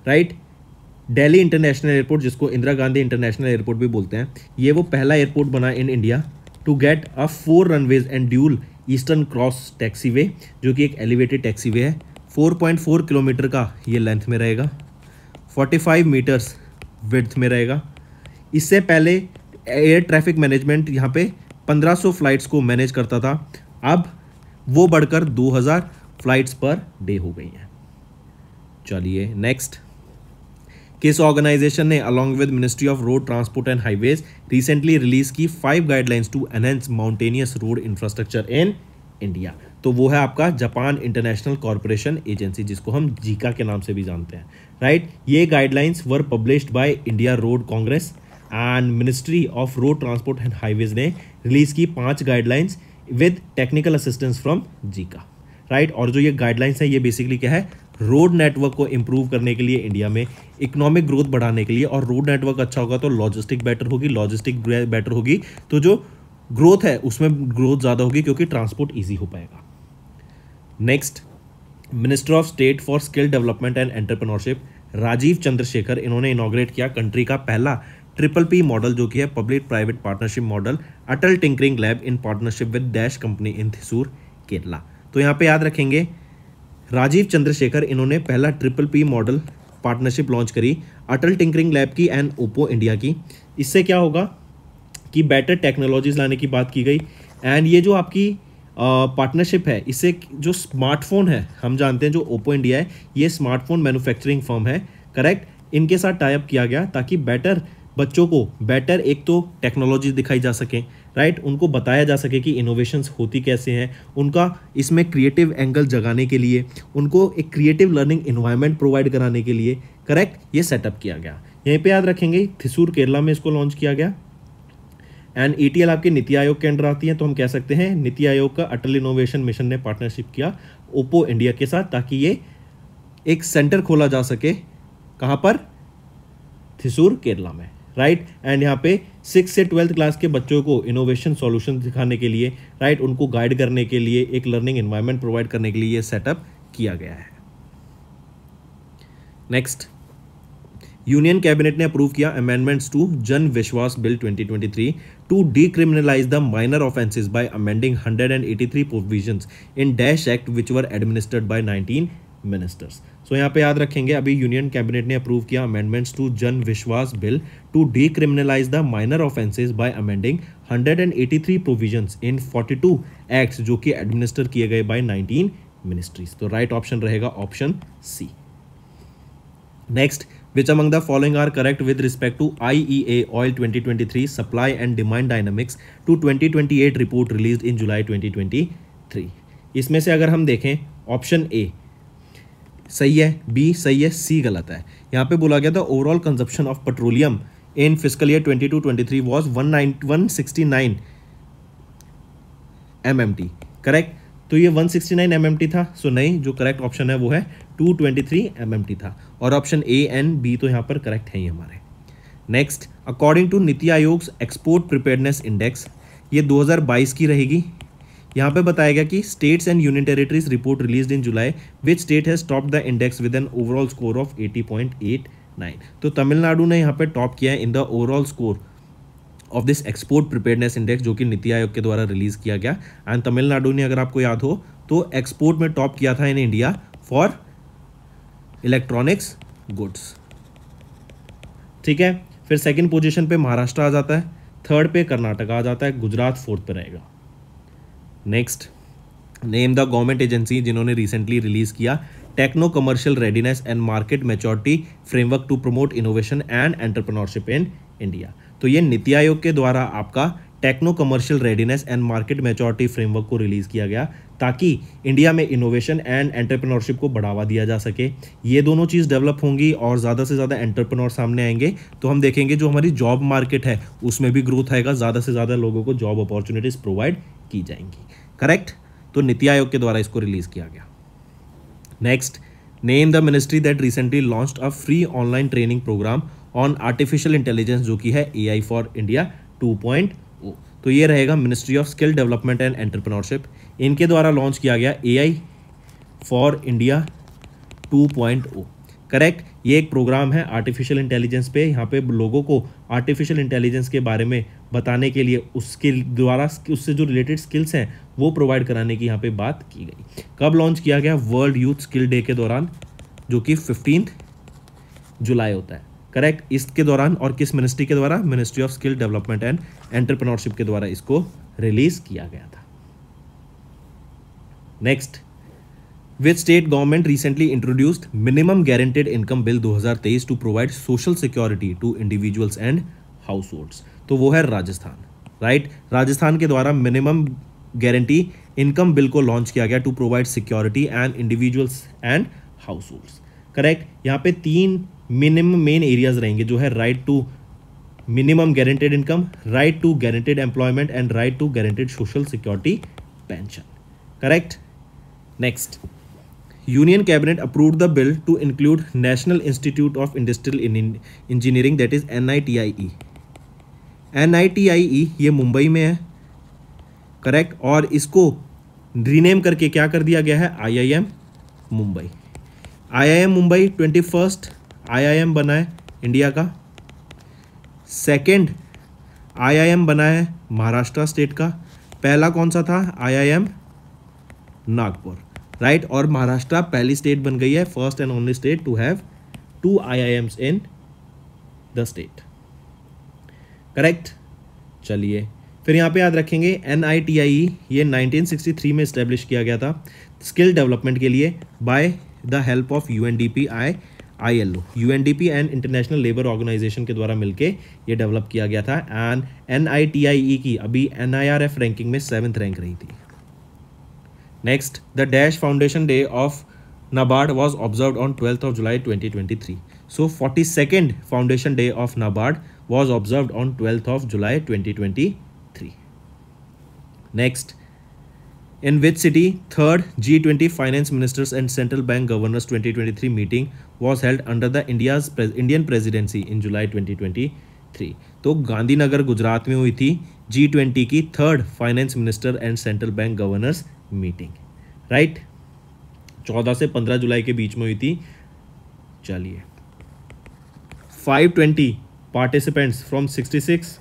S2: right. Delhi international airport जिसको इंदिरा गांधी इंटरनेशनल एयरपोर्ट भी बोलते हैं, ये वो पहला एयरपोर्ट बना in India to get a 4 runways and dual eastern cross taxiway जो कि एक एलिवेटेड टैक्सीवे है। 4.4 किलोमीटर का ये लेंथ में रहेगा, 45 मीटर्स विड्थ में रहेगा। इससे पहले एयर ट्रैफिक मैनेजमेंट यहाँ पे 1500 फ्लाइट्स को मैनेज करता था, अब वो बढ़कर 2000 फ्लाइट्स पर डे हो गई हैं। चलिए नेक्स्ट, किस ऑर्गेनाइजेशन ने along with ministry of road transport and highways recently release की 5 guidelines to enhance mountainous road infrastructure in India. तो वो है आपका जापान इंटरनेशनल कॉर्पोरेशन एजेंसी जिसको हम जीका के नाम से भी जानते हैं, राइट। ये guidelines were published by India road Congress and ministry of road transport and highways ने रिलीज की 5 guidelines with technical assistance from Zika, right. और जो ये गाइडलाइंस है ये बेसिकली क्या है, रोड नेटवर्क को इंप्रूव करने के लिए इंडिया में, इकोनॉमिक ग्रोथ बढ़ाने के लिए, और रोड नेटवर्क अच्छा होगा तो लॉजिस्टिक बेटर होगी, लॉजिस्टिक बेटर होगी तो जो ग्रोथ है उसमें ग्रोथ ज़्यादा होगी क्योंकि ट्रांसपोर्ट ईजी हो पाएगा। Next, minister of state for skill development and entrepreneurship Rajeev Chandrasekhar, इन्होंने इनॉग्रेट किया कंट्री का पहला PPP मॉडल जो कि है public private partnership model, Atal tinkering lab in partnership with dash company in Thrissur Kerala. तो यहाँ पे याद रखेंगे राजीव चंद्रशेखर, इन्होंने पहला PPP मॉडल पार्टनरशिप लॉन्च करी अटल टिंकरिंग लैब की एंड ओप्पो इंडिया की। इससे क्या होगा कि बेटर टेक्नोलॉजीज लाने की बात की गई, एंड ये जो आपकी पार्टनरशिप है इससे जो स्मार्टफोन है, हम जानते हैं जो ओप्पो इंडिया है ये स्मार्टफोन मैन्युफैक्चरिंग फर्म है, करेक्ट। इनके साथ टाई अप किया गया ताकि बेटर बच्चों को बेटर एक तो टेक्नोलॉजी दिखाई जा सके, राइट, उनको बताया जा सके कि इनोवेशंस होती कैसे हैं, उनका इसमें क्रिएटिव एंगल जगाने के लिए, उनको एक क्रिएटिव लर्निंग इन्वायरमेंट प्रोवाइड कराने के लिए, करेक्ट, ये सेटअप किया गया। यहीं पे याद रखेंगे थिसूर केरला में इसको लॉन्च किया गया। एंड ETL आपके नीति आयोग के अंडर आती है, तो हम कह सकते हैं नीति आयोग का अटल इनोवेशन मिशन ने पार्टनरशिप किया ओप्पो इंडिया के साथ ताकि ये एक सेंटर खोला जा सके, कहाँ पर, थिसूर केरला में, राइट। एंड यहाँ पे 6 से 12th क्लास के बच्चों को इनोवेशन सॉल्यूशन दिखाने के लिए, राइट, उनको गाइड करने के लिए, एक लर्निंग एनवायरनमेंट प्रोवाइड करने के लिए ये सेटअप किया गया है। नेक्स्ट, यूनियन कैबिनेट ने अप्रूव किया amendments to Jan Vishwas bill 2023 to decriminalise the minor offences by amending 183 provisions in dash act which were administered by 19 ministers. So यहाँ पे याद रखेंगे अभी यूनियन कैबिनेट ने अप्रूव किया amendments to Jan Vishwas bill to decriminalise the minor offences by amending 183 provisions in 42 acts जो कि administer किए गए बाय 19 मिनिस्ट्रीज। तो राइट ऑप्शन रहेगा option C. Next, which among the following are correct with respect to IEA Oil 2023 Supply and Demand Dynamics to 2028 report released in July 2023। इसमें से अगर हम देखें ऑप्शन ए सही है, बी सही है, सी गलत है। यहाँ पे बोला गया था overall consumption of petroleum in physical year 22-23 was 169 MMT, correct. तो ये 169 MMT था, सो नहीं, जो करेक्ट ऑप्शन है वो है 223 MMT था, और ऑप्शन ए एंड बी तो यहाँ पर करेक्ट है ही हमारे। Next, according to NITI Aayog export preparedness index, ये 2022 की रहेगी। यहाँ पे बताया गया कि states and union territories report released in July, which state has top the index with an overall score of 80.89। तो तमिलनाडु ने यहाँ पे टॉप किया है in the overall score of this export preparedness index जो कि नीति आयोग के द्वारा रिलीज किया गया। एंड तमिलनाडु ने, अगर आपको याद हो तो, एक्सपोर्ट में टॉप किया था in India for electronics goods, ठीक है। फिर सेकंड पोजीशन पे महाराष्ट्र आ जाता है, थर्ड पे कर्नाटका आ जाता है, गुजरात फोर्थ पे रहेगा। Next, name the government agency जिन्होंने रिसेंटली रिलीज किया techno commercial readiness and market maturity framework to promote innovation and entrepreneurship in India. तो ये नीति आयोग के द्वारा आपका techno commercial readiness and market maturity framework को रिलीज़ किया गया ताकि इंडिया में इनोवेशन एंड एंटरप्रेन्योरशिप को बढ़ावा दिया जा सके। ये दोनों चीज़ डेवलप होंगी और ज़्यादा से ज़्यादा एंटरप्रेन्योर सामने आएंगे तो हम देखेंगे जो हमारी जॉब मार्केट है उसमें भी ग्रोथ आएगा, ज़्यादा से ज़्यादा लोगों को जॉब अपॉर्चुनिटीज़ प्रोवाइड की जाएंगी। करेक्ट। तो नीति आयोग के द्वारा इसको रिलीज़ किया गया। Next, name the ministry that recently launched a free online training programme on artificial intelligence, जो कि है AI फॉर इंडिया 2.0। तो ये रहेगा ministry of skill development and entrepreneurship. इनके द्वारा लॉन्च किया गया AI फॉर इंडिया 2.0। करेक्ट। ये एक प्रोग्राम है आर्टिफिशियल इंटेलिजेंस पे। यहाँ पे लोगों को आर्टिफिशियल इंटेलिजेंस के बारे में बताने के लिए उसके द्वारा उससे जो रिलेटेड स्किल्स हैं वो प्रोवाइड कराने की यहाँ पे बात की गई। कब लॉन्च किया गया? वर्ल्ड यूथ स्किल डे के दौरान, जो कि 15 जुलाई होता है। करेक्ट। इसके दौरान और किस मिनिस्ट्री के द्वारा? Ministry of skill development and entrepreneurship के द्वारा इसको रिलीज किया गया था। Next, which state government recently introduced minimum guaranteed income bill 2023 to provide social security to individuals and households? तो वो है राजस्थान। राइट। राजस्थान के द्वारा मिनिमम गारंटी इनकम बिल को लॉन्च किया गया to provide security and individuals and households. Correct. यहाँ पे 3 मिनिमम मेन एरियाज रहेंगे, जो है right to minimum guaranteed income, right to guaranteed employment and right to guaranteed social security pension. Correct. Next, union cabinet approved the bill to include national institute of industrial engineering, that is NITIE। NITIE ये मुंबई में है। Correct. और इसको rename करके क्या कर दिया गया है? IIM Mumbai. IIM Mumbai 21st IIM बना है इंडिया का। सेकंड IIM बना है महाराष्ट्र स्टेट का। पहला कौन सा था? IIM नागपुर। राइट। और महाराष्ट्र पहली स्टेट बन गई है, first and only state to have 2 IIMs in the state. Correct. चलिए फिर यहाँ पे याद रखेंगे NITIE ये 1963 में इस्टेब्लिश किया गया था स्किल डेवलपमेंट के लिए by the help of UNDP ILO। UNDP and international labour organization के द्वारा मिलके ये डेवलप किया गया था। एंड NITIE की अभी NIRF रैंकिंग में 7th रैंक रही थी। Next, the dash foundation day of NABARD was observed on 12th of July 2023. So 42nd Foundation Day of NABARD was observed on 12th of July 2023. Next, in which city 3rd G20 Finance Ministers and Central Bank Governors 2023 meeting was held under the Indian Presidency in July 2023? तो गांधीनगर गुजरात में हुई थी G20 की 3rd finance minister and central bank governors meeting. Right. 14 से 15 जुलाई के बीच में हुई थी। चलिए 520 पार्टिसिपेंट्स फ्रॉम 66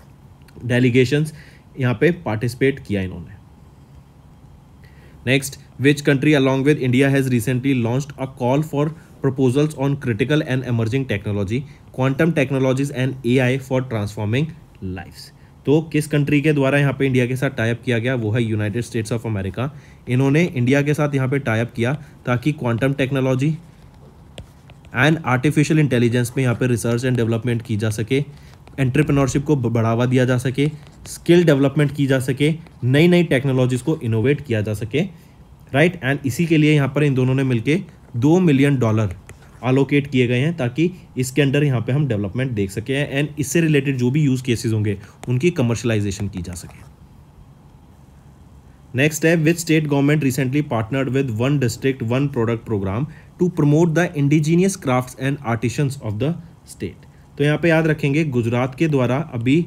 S2: डेलीगेशंस यहाँ पे पार्टिसिपेट किया इन्होंने। Next, which country along with India has recently launched a call for proposals on critical and emerging technology, quantum technologies and AI for transforming lifes? तो किस कंट्री के द्वारा यहाँ पे इंडिया के साथ टाइप किया गया? वो है यूनाइटेड स्टेट्स ऑफ अमेरिका। इन्होंने इंडिया के साथ यहाँ पे टाइप किया ताकि quantum technology and artificial intelligence में यहाँ पे रिसर्च एंड डेवलपमेंट की जा सके, एंटरप्रेन्योरशिप को बढ़ावा दिया जा सके, स्किल डेवलपमेंट की जा सके, नई नई टेक्नोलॉजीज को इनोवेट किया जा सके। राइट। एंड इसी के लिए यहाँ पर इन दोनों ने मिलके $2 मिलियन अलोकेट किए गए हैं ताकि इसके अंडर यहाँ पे हम डेवलपमेंट देख सकें एंड इससे रिलेटेड जो भी यूज केसेस होंगे उनकी कमर्शलाइजेशन की जा सके। नेक्स्ट है, which state government recently partnered with one district one product programme to promote the indigenous crafts and artisans of the state? तो यहाँ पे याद रखेंगे गुजरात के द्वारा अभी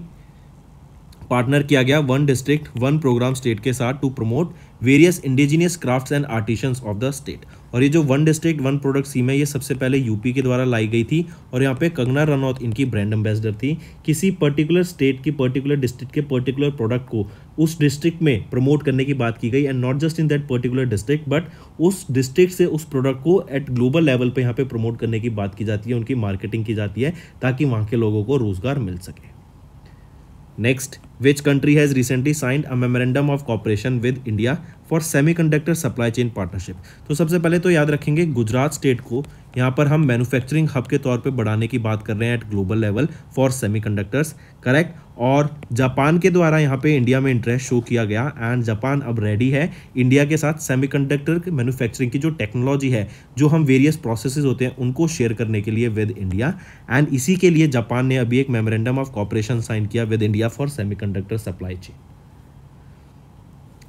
S2: पार्टनर किया गया one district one programme state के साथ to promote various indigenous crafts and artisans of the state. और ये जो one district one product scheme है ये सबसे पहले यूपी के द्वारा लाई गई थी और यहाँ पे कंगना रनौत इनकी ब्रांड एम्बेसडर थी। किसी पर्टिकुलर स्टेट की पर्टिकुलर डिस्ट्रिक्ट के पर्टिकुलर प्रोडक्ट को उस डिस्ट्रिक्ट में प्रमोट करने की बात की गई and not just in that particular district but उस डिस्ट्रिक्ट से उस प्रोडक्ट को एट ग्लोबल लेवल पे यहाँ पे प्रमोट करने की बात की जाती है, उनकी मार्केटिंग की जाती है ताकि वहाँ के लोगों को रोजगार मिल सके। Next, which country has recently signed a memorandum of cooperation with India for semiconductor supply chain partnership. तो सबसे पहले तो याद रखेंगे गुजरात स्टेट को यहाँ पर हम मैन्युफैक्चरिंग हब के तौर पे बढ़ाने की बात कर रहे हैं eight global level for semiconductors, correct. और जापान के द्वारा यहाँ पे इंडिया में इंटरेस्ट शो किया गया एंड जापान अब रेडी है इंडिया के साथ सेमीकंडक्टर मैन्युफैक्चरिंग की जो टेक्नोलॉजी है, जो हम वेरियस प्रोसेसेस होते हैं उनको शेयर करने के लिए विद इंडिया। एंड इसी के लिए जापान ने अभी एक मेमोरेंडम ऑफ कॉपरेशन साइन किया with India for semiconductor supply chain.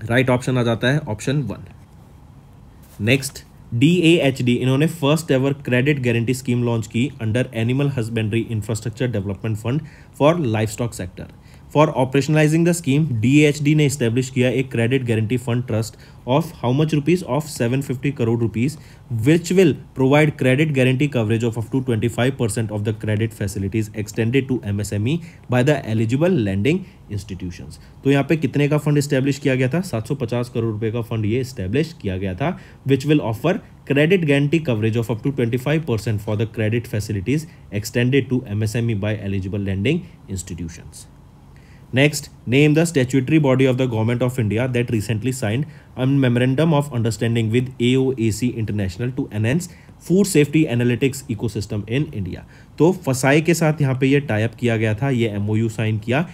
S2: Right option आ जाता है ऑप्शन 1। नेक्स्ट, DAHD इन्होंने first ever credit guarantee scheme launch की under animal husbandry infrastructure development fund for livestock sector. For operationalising the scheme, DAHD ने establish किया एक credit guarantee fund trust of how much rupees of 750 crore rupees which will provide credit guarantee coverage of up to 25% of the credit facilities extended to MSME by the eligible lending institutions. तो यहाँ पे कितने का fund establish किया गया था? 750 करोड़ रुपए का फंड ये इस्टेब्लिश किया गया था which will offer credit guarantee coverage of up to 25% for the credit facilities extended to MSME by eligible lending institutions. Next, name the statutory body of the Government of India that recently signed a memorandum of understanding with AOAC International to enhance food safety analytics ecosystem in India। तो फसाई के साथ यहाँ पे ये type किया गया था, ये MOU साइन किया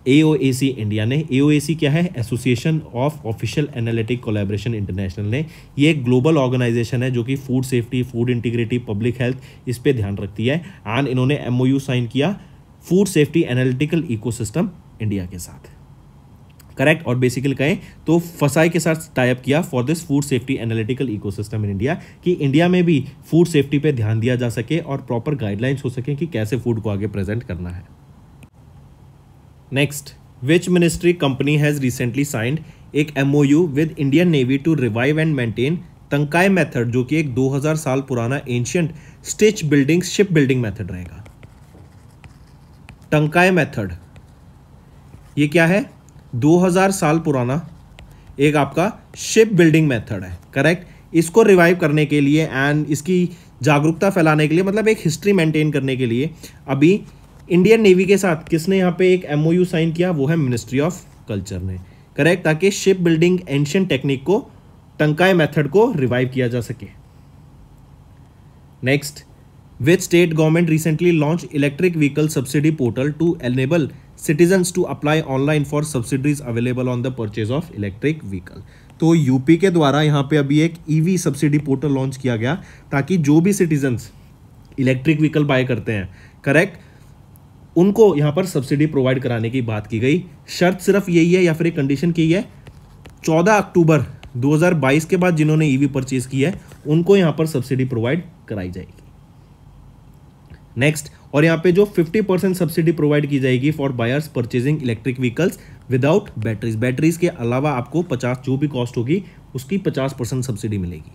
S2: AOAC इंडिया ने। AOAC क्या है? Association of official analytic collaboration international ने। ये एक ग्लोबल ऑर्गेनाइजेशन है जो कि food safety, food integrity, public health इस पे ध्यान रखती है। एंड इन्होंने MOU साइन किया food safety analytical ecosystem India के साथ, करेक्ट। और बेसिकली कहें तो फसाई के साथ टाइप किया for this food safety analytical ecosystem in India, कि इंडिया में भी फूड सेफ्टी पे ध्यान दिया जा सके और प्रॉपर गाइडलाइंस हो सके कि कैसे फूड को आगे प्रेजेंट करना है। Next, which ministry company has recently signed एक MOU with Indian navy to revive and maintain Tankai method, जो कि एक 2000 साल पुराना ancient stitch building ship building method रहेगा। टंकाई मेथड ये क्या है? 2000 साल पुराना एक आपका शिप बिल्डिंग मेथड है, करेक्ट। इसको रिवाइव करने के लिए एंड इसकी जागरूकता फैलाने के लिए, मतलब एक हिस्ट्री मेंटेन करने के लिए अभी इंडियन नेवी के साथ किसने यहाँ पे एक MOU साइन किया? वो है मिनिस्ट्री ऑफ कल्चर ने, करेक्ट, ताकि शिप बिल्डिंग एंशियंट टेक्निक को, टंकाई मेथड को रिवाइव किया जा सके। Next, which state government recently launched electric vehicle subsidy portal to enable citizens to apply online for subsidies available on the purchase of electric vehicle। तो UP के द्वारा यहाँ पे अभी एक EV सब्सिडी पोर्टल लॉन्च किया गया ताकि जो भी सिटीजन्स इलेक्ट्रिक व्हीकल बाय करते हैं, करेक्ट, उनको यहाँ पर सब्सिडी प्रोवाइड कराने की बात की गई। शर्त सिर्फ यही है या फिर एक कंडीशन की है, 14 अक्टूबर 2022 के बाद जिन्होंने EV परचेज की है उनको यहाँ पर सब्सिडी प्रोवाइड कराई जाएगी। नेक्स्ट, और यहाँ पे जो 50% सब्सिडी प्रोवाइड की जाएगी for buyers purchasing electric vehicles without batteries. Batteries के अलावा आपको 50 जो भी कॉस्ट होगी उसकी 50% सब्सिडी मिलेगी।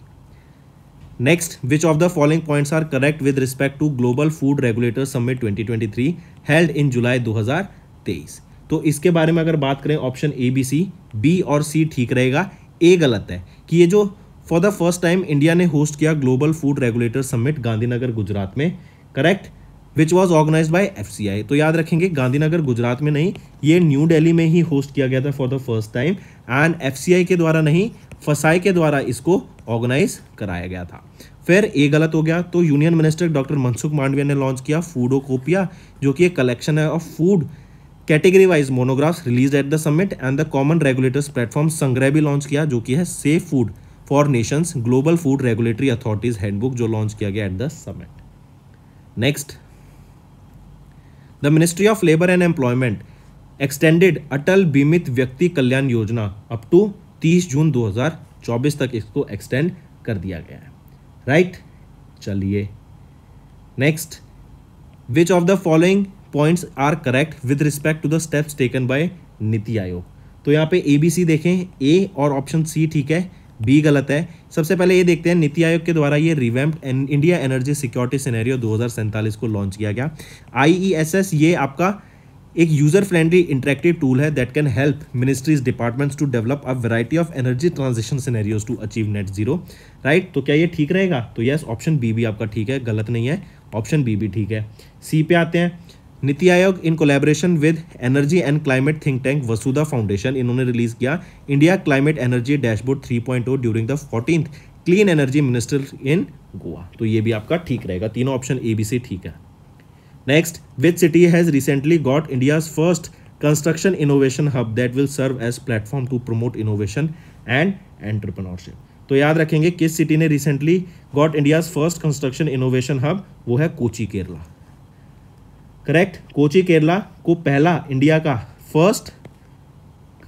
S2: Next, which of the following points are correct with respect to global food regulator summit 2023 held in July 2023। तो इसके बारे में अगर बात करें option A, B, C, B और C ठीक रहेगा। A गलत है कि ये जो for the first time India ने होस्ट किया global food regulator summit Gandhinagar Gujarat में, correct, which was organise by FCI। तो याद रखेंगे गांधीनगर गुजरात में नहीं, ये न्यू दिल्ली में ही होस्ट किया गया था for the first time and FCI के द्वारा नहीं, फसाई के द्वारा इसको ऑर्गेनाइज कराया गया था। फिर ए गलत हो गया। तो union minister doctor Mansukh Mandaviya ने लॉन्च किया फूडोकोपिया, जो कि एक कलेक्शन है of food category wise monographs release at the summit. And the common regulators platform Sangraha भी लॉन्च किया, जो कि है safe food for nations global food regulatory authorities handbook, जो लॉन्च किया गया at the summit. Next, the ministry of labour and employment extended Atal Bimit Vyakti Kalyan Yojana up to 30 जून 2024 तक इसको एक्सटेंड कर दिया गया है, राइट। चलिए next, which of the following points are correct with respect to the steps taken by NITI Aayog. तो यहाँ पे ABC देखें, A और ऑप्शन C ठीक है, B गलत है। सबसे पहले ये देखते हैं, नीति आयोग के द्वारा ये revamped India energy security scenario 2047 को लॉन्च किया गया। IESS ये आपका एक यूजर फ्रेंडली इंटरेक्टिव टूल है that can help ministries departments to develop a variety of energy transition scenarios to achieve net zero, right. तो क्या ये ठीक रहेगा? तो यस, ऑप्शन B भी आपका ठीक है, गलत नहीं है, ऑप्शन B भी ठीक है। C पे आते हैं, नीति आयोग इन collaboration with energy and climate think tank Vasudha foundation, इन्होंने रिलीज किया India climate energy dashboard 3.0 during the 14th clean energy minister in Goa. तो ये भी आपका ठीक रहेगा, तीनों ऑप्शन ए बी सी ठीक है। Next, which city has recently got India's first construction innovation hub that will serve as platform to promote innovation and entrepreneurship. तो याद रखेंगे किस सिटी ने recently got India's first construction innovation hub, वो है Kochi Kerala. Correct, Kochi Kerala को पहला इंडिया का फर्स्ट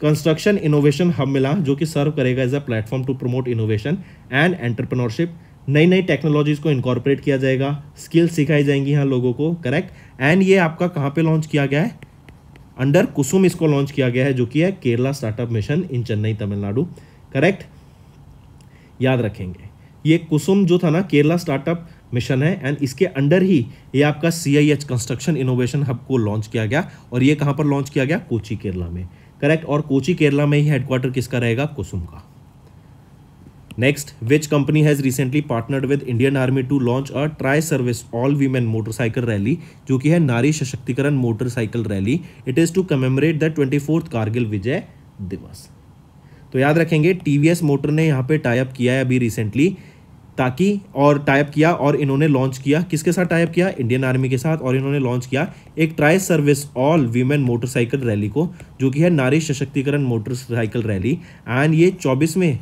S2: कंस्ट्रक्शन इनोवेशन हब मिला जो कि सर्व करेगा as a platform to promote innovation and entrepreneurship. नई नई टेक्नोलॉजीज को इनकॉर्पोरेट किया जाएगा, स्किल्स सिखाई जाएंगी यहाँ लोगों को। करेक्ट, एंड ये आपका कहाँ पे लॉन्च किया गया है, अंडर कुसुम इसको लॉन्च किया गया है जो कि है Kerala startup mission in Chennai Tamil Nadu. Correct, याद रखेंगे ये कुसुम जो था ना केरला स्टार्टअप मिशन है, एंड इसके अंडर ही ये आपका CIH कंस्ट्रक्शन इनोवेशन हब को लॉन्च किया गया, और ये कहाँ पर लॉन्च किया गया, कोची केरला में। करेक्ट, और कोची केरला में ही हेडक्वार्टर किसका रहेगा, कुसुम का। Next, which company has recently partnered with Indian army to launch a tri service all women motorcycle rally, जो कि है Nari Sashaktikaran motorcycle rally. It is to commemorate the 24th Kargil Vijay Diwas. तो याद रखेंगे TVS मोटर ने यहाँ पे टाइप किया है अभी रिसेंटली, ताकि और टाइप किया और इन्होंने लॉन्च किया, किसके साथ टाइप किया, इंडियन आर्मी के साथ, और इन्होंने लॉन्च किया एक try service all women motorcycle rally को, जो कि है Nari Sashaktikaran motorcycle rally. And ये 24वें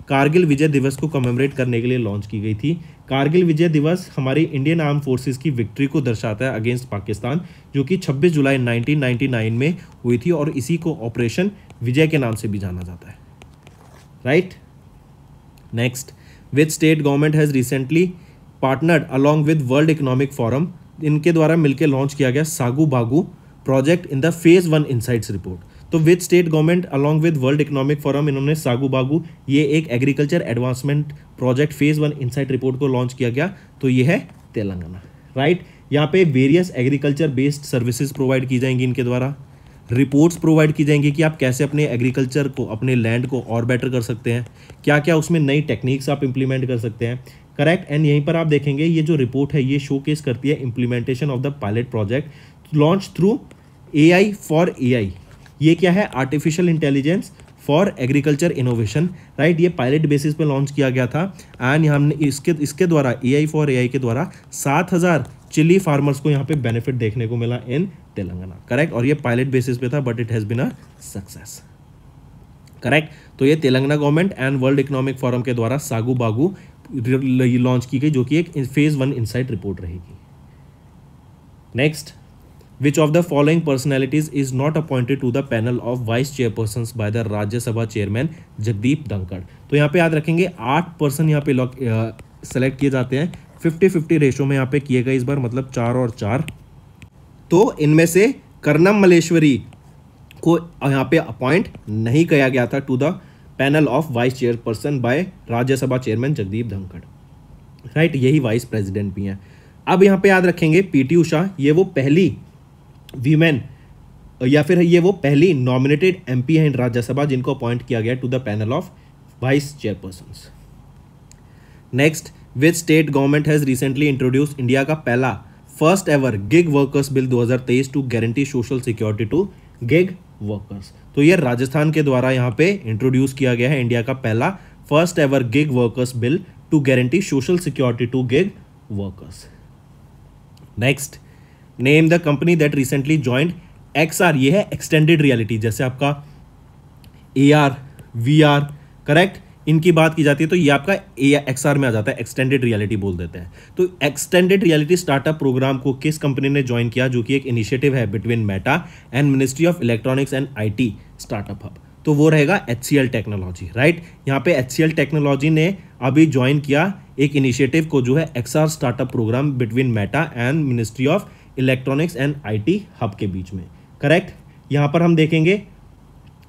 S2: कारगिल विजय दिवस को कमेमोरेट करने के लिए लॉन्च की गई थी। कारगिल विजय दिवस हमारी इंडियन आर्म फोर्सेस की विक्ट्री को दर्शाता है अगेंस्ट पाकिस्तान, जो कि 26 जुलाई 1999 में हुई थी, और इसी को ऑपरेशन विजय के नाम से भी जाना जाता है। Right, next, which state government has recently partnered along with world economic forum, इनके द्वारा मिलकर लॉन्च किया गया Saagu Baagu project in the phase 1 insights report. तो which state government along with world economic forum, इन्होंने सागू बागू ये एक agriculture advancement project phase 1 insight report को लॉन्च किया गया, तो ये है तेलंगाना। राइट, यहाँ पे various agriculture based services provide की जाएंगी इनके द्वारा, रिपोर्ट्स प्रोवाइड की जाएंगी कि आप कैसे अपने एग्रीकल्चर को, अपने लैंड को और बेटर कर सकते हैं, क्या क्या उसमें नई टेक्निक्स आप इंप्लीमेंट कर सकते हैं। करेक्ट, एंड यहीं पर आप देखेंगे ये जो रिपोर्ट है ये शोकेस करती है implementation of the pilot project launch through AI for AI। ये क्या है, artificial intelligence for agriculture innovation. Right, ये पायलट बेसिस पे लॉन्च किया गया था, एंड हमने इसके द्वारा AI फॉर AI के द्वारा 7000 चिली फार्मर्स को यहाँ पे बेनिफिट देखने को मिला इन तेलंगाना। करेक्ट, और ये पायलट बेसिस पे था but it has been a success. Correct, तो ये Telangana government and world economic forum के द्वारा सागू बागू लॉन्च की गई, जो कि एक फेज 1 इनसाइट रिपोर्ट रहेगी। Next, which of the following personalities is not appointed to the panel of vice chairpersons by the राज्य सभा चेयरमैन जगदीप धनखड़। तो यहाँ पे याद रखेंगे 8 पर्सन यहाँ पे सेलेक्ट किए जाते हैं, 50-50 रेशो में यहाँ पे किए गए इस बार, मतलब 4 और 4। तो इनमें से कर्नम मल्लेश्वरी को यहाँ पे अपॉइंट नहीं किया गया था to the panel of vice chairperson by Rajya Sabha chairman Jagdeep Dhankhar. Right, यही वाइस प्रेसिडेंट भी हैं। अब यहाँ पे याद रखेंगे PT उषा, ये वो पहली वीमेन या फिर ये वो पहली नॉमिनेटेड MP है इन राज्यसभा जिनको अपॉइंट किया गया to the panel of vice chairpersons. Next, which state government has recently introduce India का पहला first ever gig workers bill 2023 to guarantee social security to gig workers. तो ये राजस्थान के द्वारा यहाँ पे इंट्रोड्यूस किया गया है इंडिया का पहला first ever gig workers bill to guarantee social security to gig workers. Next, name the company that recently joined XR, ये है एक्सटेंडेड रियलिटी, जैसे आपका AR, VR। करेक्ट, इनकी बात की जाती है तो ये आपका XR में आ जाता है, एक्सटेंडेड रियलिटी बोल देते हैं। तो एक्सटेंडेड रियलिटी स्टार्टअप प्रोग्राम को किस कंपनी ने ज्वाइन किया, जो कि एक इनिशिएटिव है between Meta and ministry of electronics and IT startup hub, तो वो रहेगा HCL टेक्नोलॉजी। राइट, यहाँ पे HCL टेक्नोलॉजी ने अभी ज्वाइन किया एक इनिशिएटिव को जो है XR startup programme between Meta and ministry of electronics and IT hub के बीच में। करेक्ट, यहाँ पर हम देखेंगे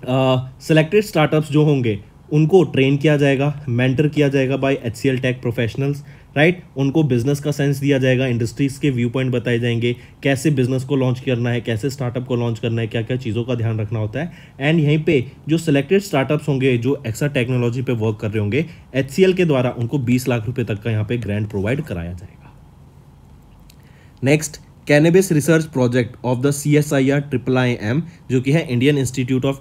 S2: सेलेक्टेड स्टार्टअप्स जो होंगे उनको ट्रेन किया जाएगा, मेंटर किया जाएगा by HCL tech professionals. Right, उनको बिजनेस का सेंस दिया जाएगा, इंडस्ट्रीज के व्यू पॉइंट बताए जाएंगे, कैसे बिजनेस को लॉन्च करना है, कैसे स्टार्टअप को लॉन्च करना है, क्या क्या चीज़ों का ध्यान रखना होता है। एंड यहीं पे जो सिलेक्टेड स्टार्टअप्स होंगे जो XR टेक्नोलॉजी पे वर्क कर रहे होंगे, HCL के द्वारा उनको 20 लाख रुपए तक का यहाँ पे ग्रांट प्रोवाइड कराया जाएगा। Next, cannabis research project of the CSIR IIIM जो कि है Indian institute of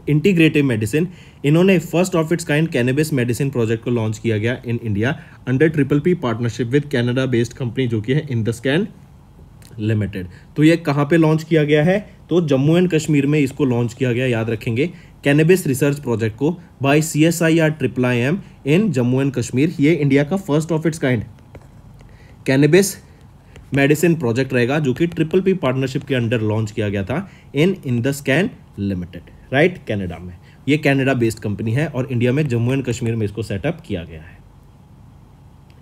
S2: integrative medicine, इन्होंने first of its kind cannabis medicine project को लॉन्च किया गया in India under PPP partnership with Canada based company जो कि है इंडस्कैन लिमिटेड। तो ये कहाँ पे लॉन्च किया गया है? तो जम्मू एंड कश्मीर में इसको लॉन्च किया गया, याद रखेंगे, कैनबिस रिसर्च प्रोजेक्ट को by CSIR IIIM in Jammu and Kashmir. ये इंडिया का first of its kind cannabis medicine project रहेगा जो कि PPP पार्टनरशिप के अंडर लॉन्च किया गया था in IndusScan limited, right, Canada में। ये कनाडा बेस्ड कंपनी है और इंडिया में जम्मू एंड कश्मीर में इसको सेटअप किया गया है।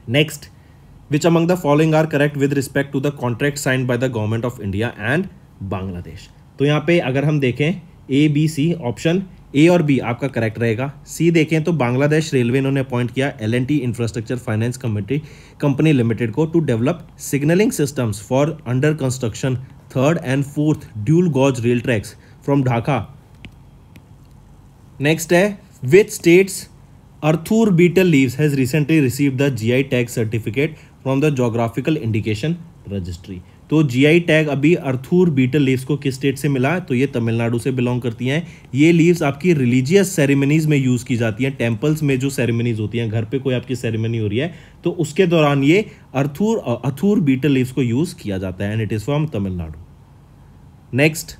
S2: Next, which among the following are correct with respect to the contract signed by the government of India and Bangladesh? तो यहाँ पे अगर हम देखें ABC, ऑप्शन A और B आपका करेक्ट रहेगा। C देखें तो बांग्लादेश रेलवे इन्होंने अपॉइंट किया L&T infrastructure finance company limited को to develop signalling systems for under construction 3rd and 4th dual gauge rail tracks from Dhaka. Next है which states Athur betel leaves has recently received the GI tag certificate from the geographical indication registry. तो GI tag अभी Athur betel leaves को किस state से मिला? तो ये तमिलनाडु से बिलोंग करती हैं। ये लीव्स आपकी रिलीजियस सेरेमनीज में यूज की जाती हैं, टेम्पल्स में जो सेरेमनीज होती हैं, घर पे कोई आपकी सेरेमनी हो रही है तो उसके दौरान ये अर्थूर बीटल लीव्स को यूज किया जाता है and it is from Tamil Nadu. Next,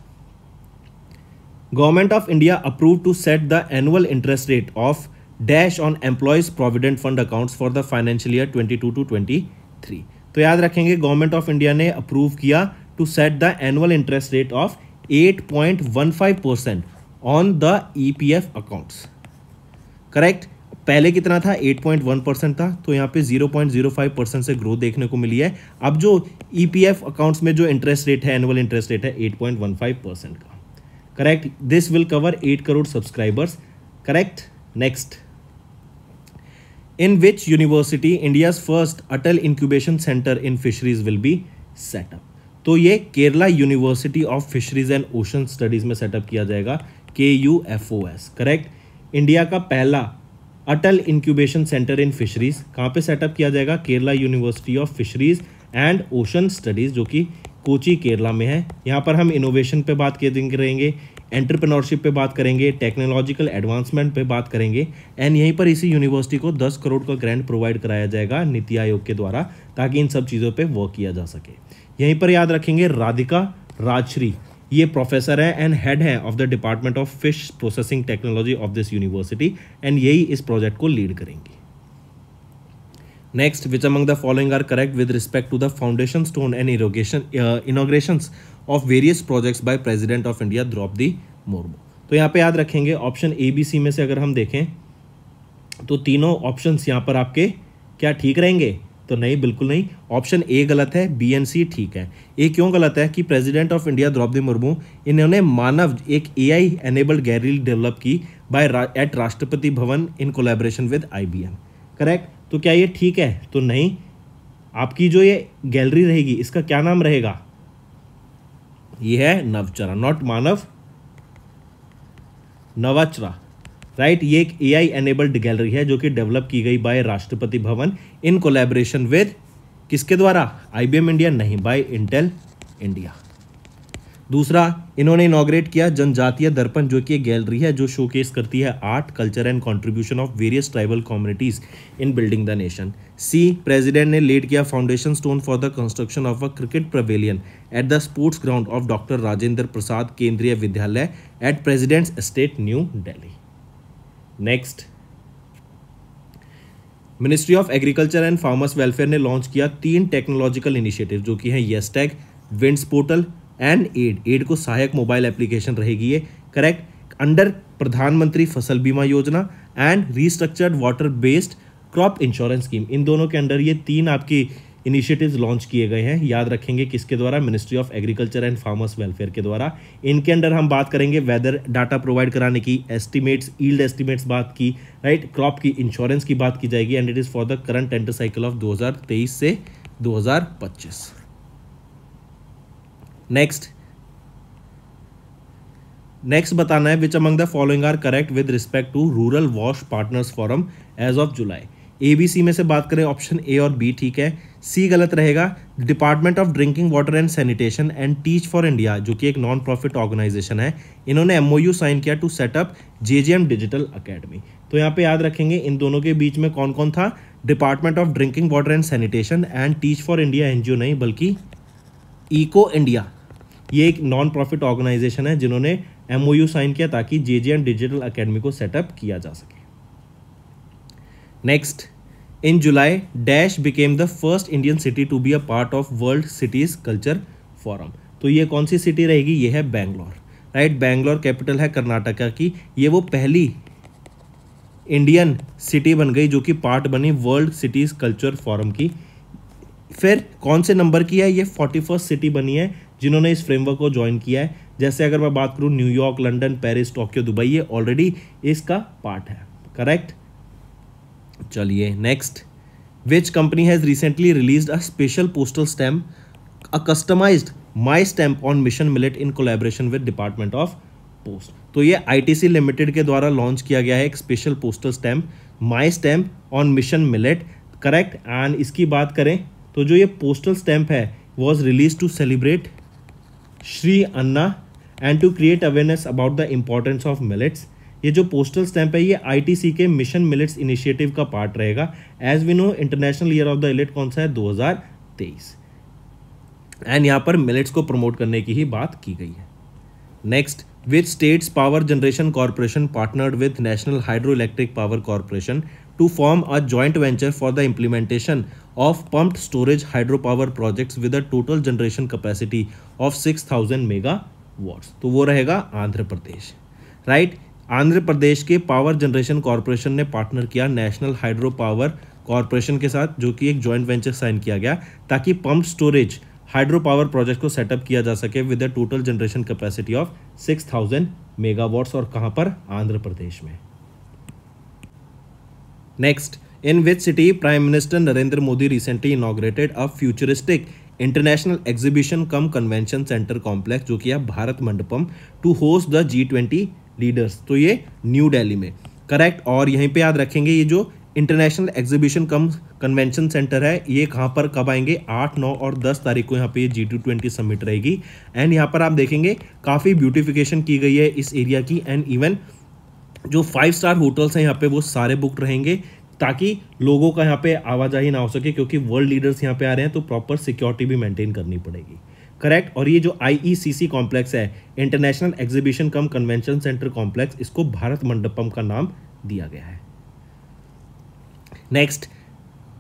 S2: government of India approve to set the annual interest rate of dash on employees provident fund accounts for the financial year 22 to 23। तो याद रखेंगे गवर्नमेंट ऑफ इंडिया ने approve किया to set the annual interest rate of 8.15% on the EPF accounts, correct. पहले कितना था? 8.1% था, तो यहाँ पे 0.05% से ग्रोथ देखने को मिली है। अब जो EPF अकाउंट्स में जो इंटरेस्ट रेट है, एनुअल इंटरेस्ट रेट है 8.15% का, correct. This will cover 8 crore subscribers, correct. Next, in which university India's first Atal Incubation Center in Fisheries will be set up? तो ये Kerala university of fisheries and ocean studies में setup किया जाएगा, KUFOS, correct. India का पहला अटल incubation centre in fisheries कहाँ पे setup किया जाएगा? Kerala university of fisheries and ocean studies जो कि कोची केरला में है। यहाँ पर हम इनोवेशन पे बात करेंगे, एंटरप्रेन्योरशिप पे बात करेंगे, टेक्नोलॉजिकल एडवांसमेंट पे बात करेंगे एंड यहीं पर इसी यूनिवर्सिटी को 10 करोड़ का ग्रांट प्रोवाइड कराया जाएगा नीति आयोग के द्वारा ताकि इन सब चीज़ों पे वर्क किया जा सके। यहीं पर याद रखेंगे राधिका राजश्री, ये प्रोफेसर है एंड हेड है of the department of fish processing technology of this university and यही इस प्रोजेक्ट को लीड करेंगी। Next, which among the following are correct with respect to the foundation stone and inaugurations of various projects by president of India Droupadi Murmu? तो यहाँ पे याद रखेंगे option ABC में से अगर हम देखें तो तीनों ऑप्शंस यहाँ पर आपके क्या ठीक रहेंगे? तो नहीं, बिल्कुल नहीं। ऑप्शन A गलत है, B and C ठीक है। A क्यों गलत है? कि president of India Droupadi Murmu इन्होंने मानव एक AI एनेबल्ड गैलरी डेवलप की by at Rashtrapati Bhavan in collaboration with IBM, correct. तो क्या ये ठीक है? तो नहीं। आपकी जो ये गैलरी रहेगी इसका क्या नाम रहेगा? ये है नवचरा, नॉट मानव, नवाचरा, राइट। ये एक AI एनेबल्ड गैलरी है जो कि डेवलप की गई बाय राष्ट्रपति भवन इन कोलैबोरेशन विद किसके द्वारा? IBM इंडिया नहीं, बाय इंटेल इंडिया। दूसरा, इन्होंने इनॉग्रेट किया जनजातीय दर्पण जो कि एक गैलरी है जो शोकेस करती है art, culture and contribution of various tribal communities in building the nation. C, president ने लेड किया foundation stone for the construction of a cricket pavilion at the sports ground of doctor Rajendra Prasad Kendriya Vidyalaya at president's estate new Delhi. Next, ministry of agriculture and farmers welfare ने launch किया 3 technological initiative जो कि है YESTECH, WINDS portal and AIDE को सहायक mobile application रहेगी ये, correct, under प्रधानमंत्री Fasal Bima Yojana and restructured water based crop insurance scheme. इन दोनों के अंडर ये 3 आपकी इनिशिएटिव्स लॉन्च किए गए हैं। याद रखेंगे किसके द्वारा? Ministry of agriculture and farmers welfare के द्वारा। इनके अंडर हम बात करेंगे वेदर डाटा प्रोवाइड कराने की, एस्टिमेट्स, ईल्ड एस्टिमेट्स बात की, राइट, क्रॉप की इंश्योरेंस की बात की जाएगी and it is for the current tender cycle of 2023 से 2025। नेक्स्ट बताना है which among the following are correct with respect to rural वॉश partners forum as of July. ABC में से बात करें ऑप्शन A और B ठीक है। सी गलत रहेगा। Department of drinking water and sanitation and teach for India, जो कि एक नॉन प्रॉफिट ऑर्गेनाइजेशन है, इन्होंने MOU साइन किया to set up JJM digital academy. तो यहाँ पे याद रखेंगे इन दोनों के बीच में कौन कौन था, department of drinking water and sanitation and teach for India NGO नहीं बल्कि इको इंडिया, ये एक नॉन प्रॉफिट ऑर्गेनाइजेशन है जिन्होंने MOU साइन किया ताकि JJM डिजिटल अकेडमी को सेटअप किया जा सके। Next, in July dash became the first Indian city to be a part of world cities culture forum. तो ये कौन सी सिटी रहेगी, ये है बेंगलोर, राइट। बेंगलोर कैपिटल है कर्नाटका की, ये वो पहली इंडियन सिटी बन गई जो कि पार्ट बनी वर्ल्ड सिटीज कल्चर फोरम की। फिर कौन से नंबर की है, ये 41st सिटी बनी है जिन्होंने इस फ्रेमवर्क को ज्वाइन किया है। जैसे अगर मैं बात करूँ New York, London, Paris, Tokyo, Dubai, ये ऑलरेडी इसका पार्ट है, करेक्ट। चलिए next, which company has recently released a special postal stamp, a customized my stamp on mission millet in collaboration with department of post. तो ये ITC limited के द्वारा launch किया गया है एक special postal stamp, my stamp on mission millet, correct. And इसकी बात करें तो जो ये पोस्टल स्टैम्प है was release to celebrate Shri Anna and to create awareness about the importance of millets. ये जो पोस्टल स्टैम्प है ये ITC के मिशन मिलेट्स इनिशिएटिव का पार्ट रहेगा। As we know international year of the millet कौन सा है, 2023, एंड यहाँ पर मिलेट्स को प्रमोट करने की ही बात की गई है। Next, which states power generation corporation partnered with national hydro electric power corporation to form a joint venture for the implementation of pumped storage hydropower projects with a total generation capacity of 6000 megawatts। तो वो रहेगा Andhra Pradesh, right. Andhra Pradesh के power generation corporation ने partner किया national hydro power corporation के साथ, जो कि एक जॉइंट वेंचर साइन किया गया ताकि pump storage hydro power project को सेटअप किया जा सके with a total generation capacity of 6000 megawatts, और कहाँ पर, आंध्र प्रदेश में। Next, in which city Prime Minister Narendra Modi recently inaugurated a futuristic international exhibition cum convention center complex, जो कि है Bharat Mandapam, to host the G20 leaders। तो ये न्यू दिल्ली में, करेक्ट। और यहीं पे याद रखेंगे ये जो इंटरनेशनल एग्जीबिशन कम कन्वेंशन सेंटर है ये कहाँ पर कब आएंगे, 8, 9 और 10 तारीख को यहाँ पे G20 समिट रहेगी। एंड यहाँ पर आप देखेंगे काफ़ी ब्यूटिफिकेशन की गई है इस एरिया की, एंड इवन जो 5 स्टार होटल्स हैं यहाँ पे वो सारे बुक रहेंगे ताकि लोगों का यहाँ पे आवाजाही ना हो सके, क्योंकि वर्ल्ड लीडर्स यहाँ पे आ रहे हैं तो प्रॉपर सिक्योरिटी भी मेंटेन करनी पड़ेगी, करेक्ट। और ये जो IECC कॉम्प्लेक्स है, इंटरनेशनल एग्जीबिशन कम कन्वेंशन सेंटर कॉम्प्लेक्स, इसको भारत मंडपम का नाम दिया गया है। नेक्स्ट,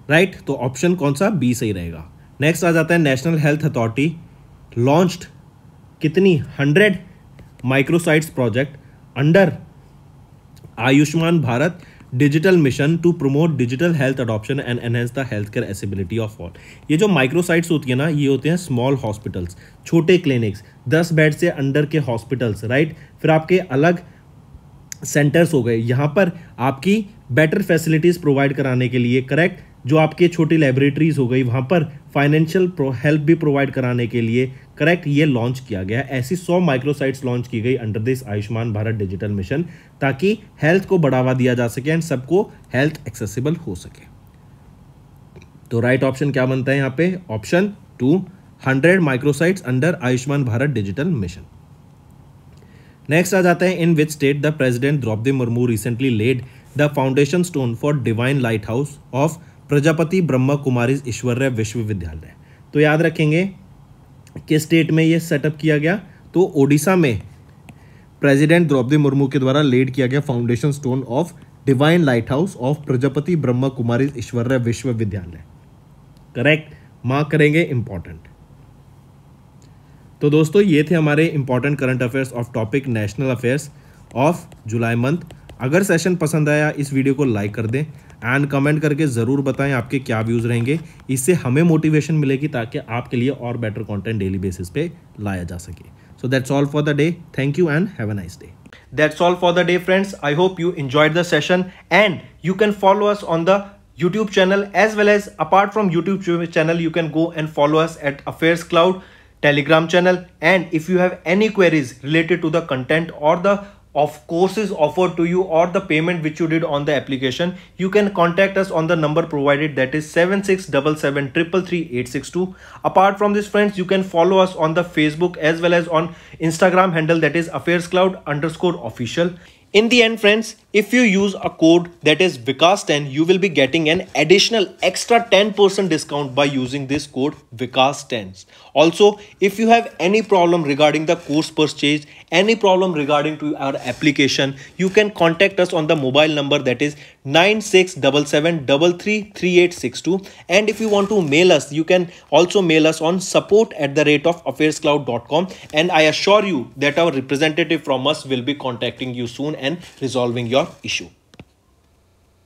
S2: राइट, तो ऑप्शन कौन सा, बी सही रहेगा। नेक्स्ट आ जाता है, नेशनल हेल्थ अथॉरिटी लॉन्च्ड कितनी 100 microsites project under Ayushman Bharat digital mission to promote digital health adoption and enhance the health care accessibility of all. ये जो माइक्रोसाइट्स होती है ना, ये होते हैं स्मॉल हॉस्पिटल्स, छोटे क्लिनिक्स, 10 बेड से अंडर के हॉस्पिटल्स, राइट। फिर आपके अलग सेंटर्स हो गए, यहाँ पर आपकी बेटर फैसिलिटीज़ प्रोवाइड कराने के लिए, करेक्ट। जो आपके छोटी लेबोरेटरीज हो गई, वहाँ पर फाइनेंशियल हेल्प भी प्रोवाइड कराने के लिए, करेक्ट, ये लॉन्च किया गया। ऐसी 100 माइक्रोसाइट्स लॉन्च की गई under this Ayushman Bharat digital mission, ताकि हेल्थ को बढ़ावा दिया जा सके एंड सबको हेल्थ एक्सेसिबल हो सके। तो राइट ऑप्शन क्या बनता है यहाँ पे, option 2, 100 microsites under Ayushman Bharat digital mission. Next आ जाता है, in which state the president Droupadi Murmu recently laid the foundation stone for divine lighthouse of Prajapati Brahma Kumaris Ishwariya Vishwavidyalaya. तो याद रखेंगे किस स्टेट में ये सेटअप किया गया, तो ओडिशा में प्रेसिडेंट द्रौपदी मुर्मू के द्वारा लेड किया गया foundation stone of divine lighthouse of Prajapati Brahma Kumaris Ishwariya विश्वविद्यालय, करेक्ट, मार्क करेंगे, इंपॉर्टेंट। तो दोस्तों ये थे हमारे important current affairs of topic national affairs of July month. अगर सेशन पसंद आया इस वीडियो को लाइक कर दें एंड कमेंट करके ज़रूर बताएं आपके क्या व्यूज़ रहेंगे, इससे हमें मोटिवेशन मिलेगी ताकि आपके लिए और बेटर कंटेंट डेली बेसिस पे लाया जा सके। So that's all for the day, thank you and have a nice day.
S1: That's all for the day, friends. I hope you enjoyed the session, and you can follow us on the YouTube channel, as well as apart from YouTube channel, you can go and follow us at Affairs Cloud Telegram channel. And if you have any queries related to the content or the of courses offered to you or the payment which you did on the application, you can contact us on the number provided, that is 7677333862. Apart from this friends, you can follow us on the Facebook as well as on Instagram handle, that is affairscloud_official. In the end friends, if you use a code that is Vikas10, you will be getting an additional extra 10% discount by using this code Vikas10. Also, if you have any problem regarding the course purchase, any problem regarding to our application, you can contact us on the mobile number, that is 9677333862. And if you want to mail us, you can also mail us on support@affairscloud.com, and I assure you that our representative from us will be contacting you soon and resolving your issue.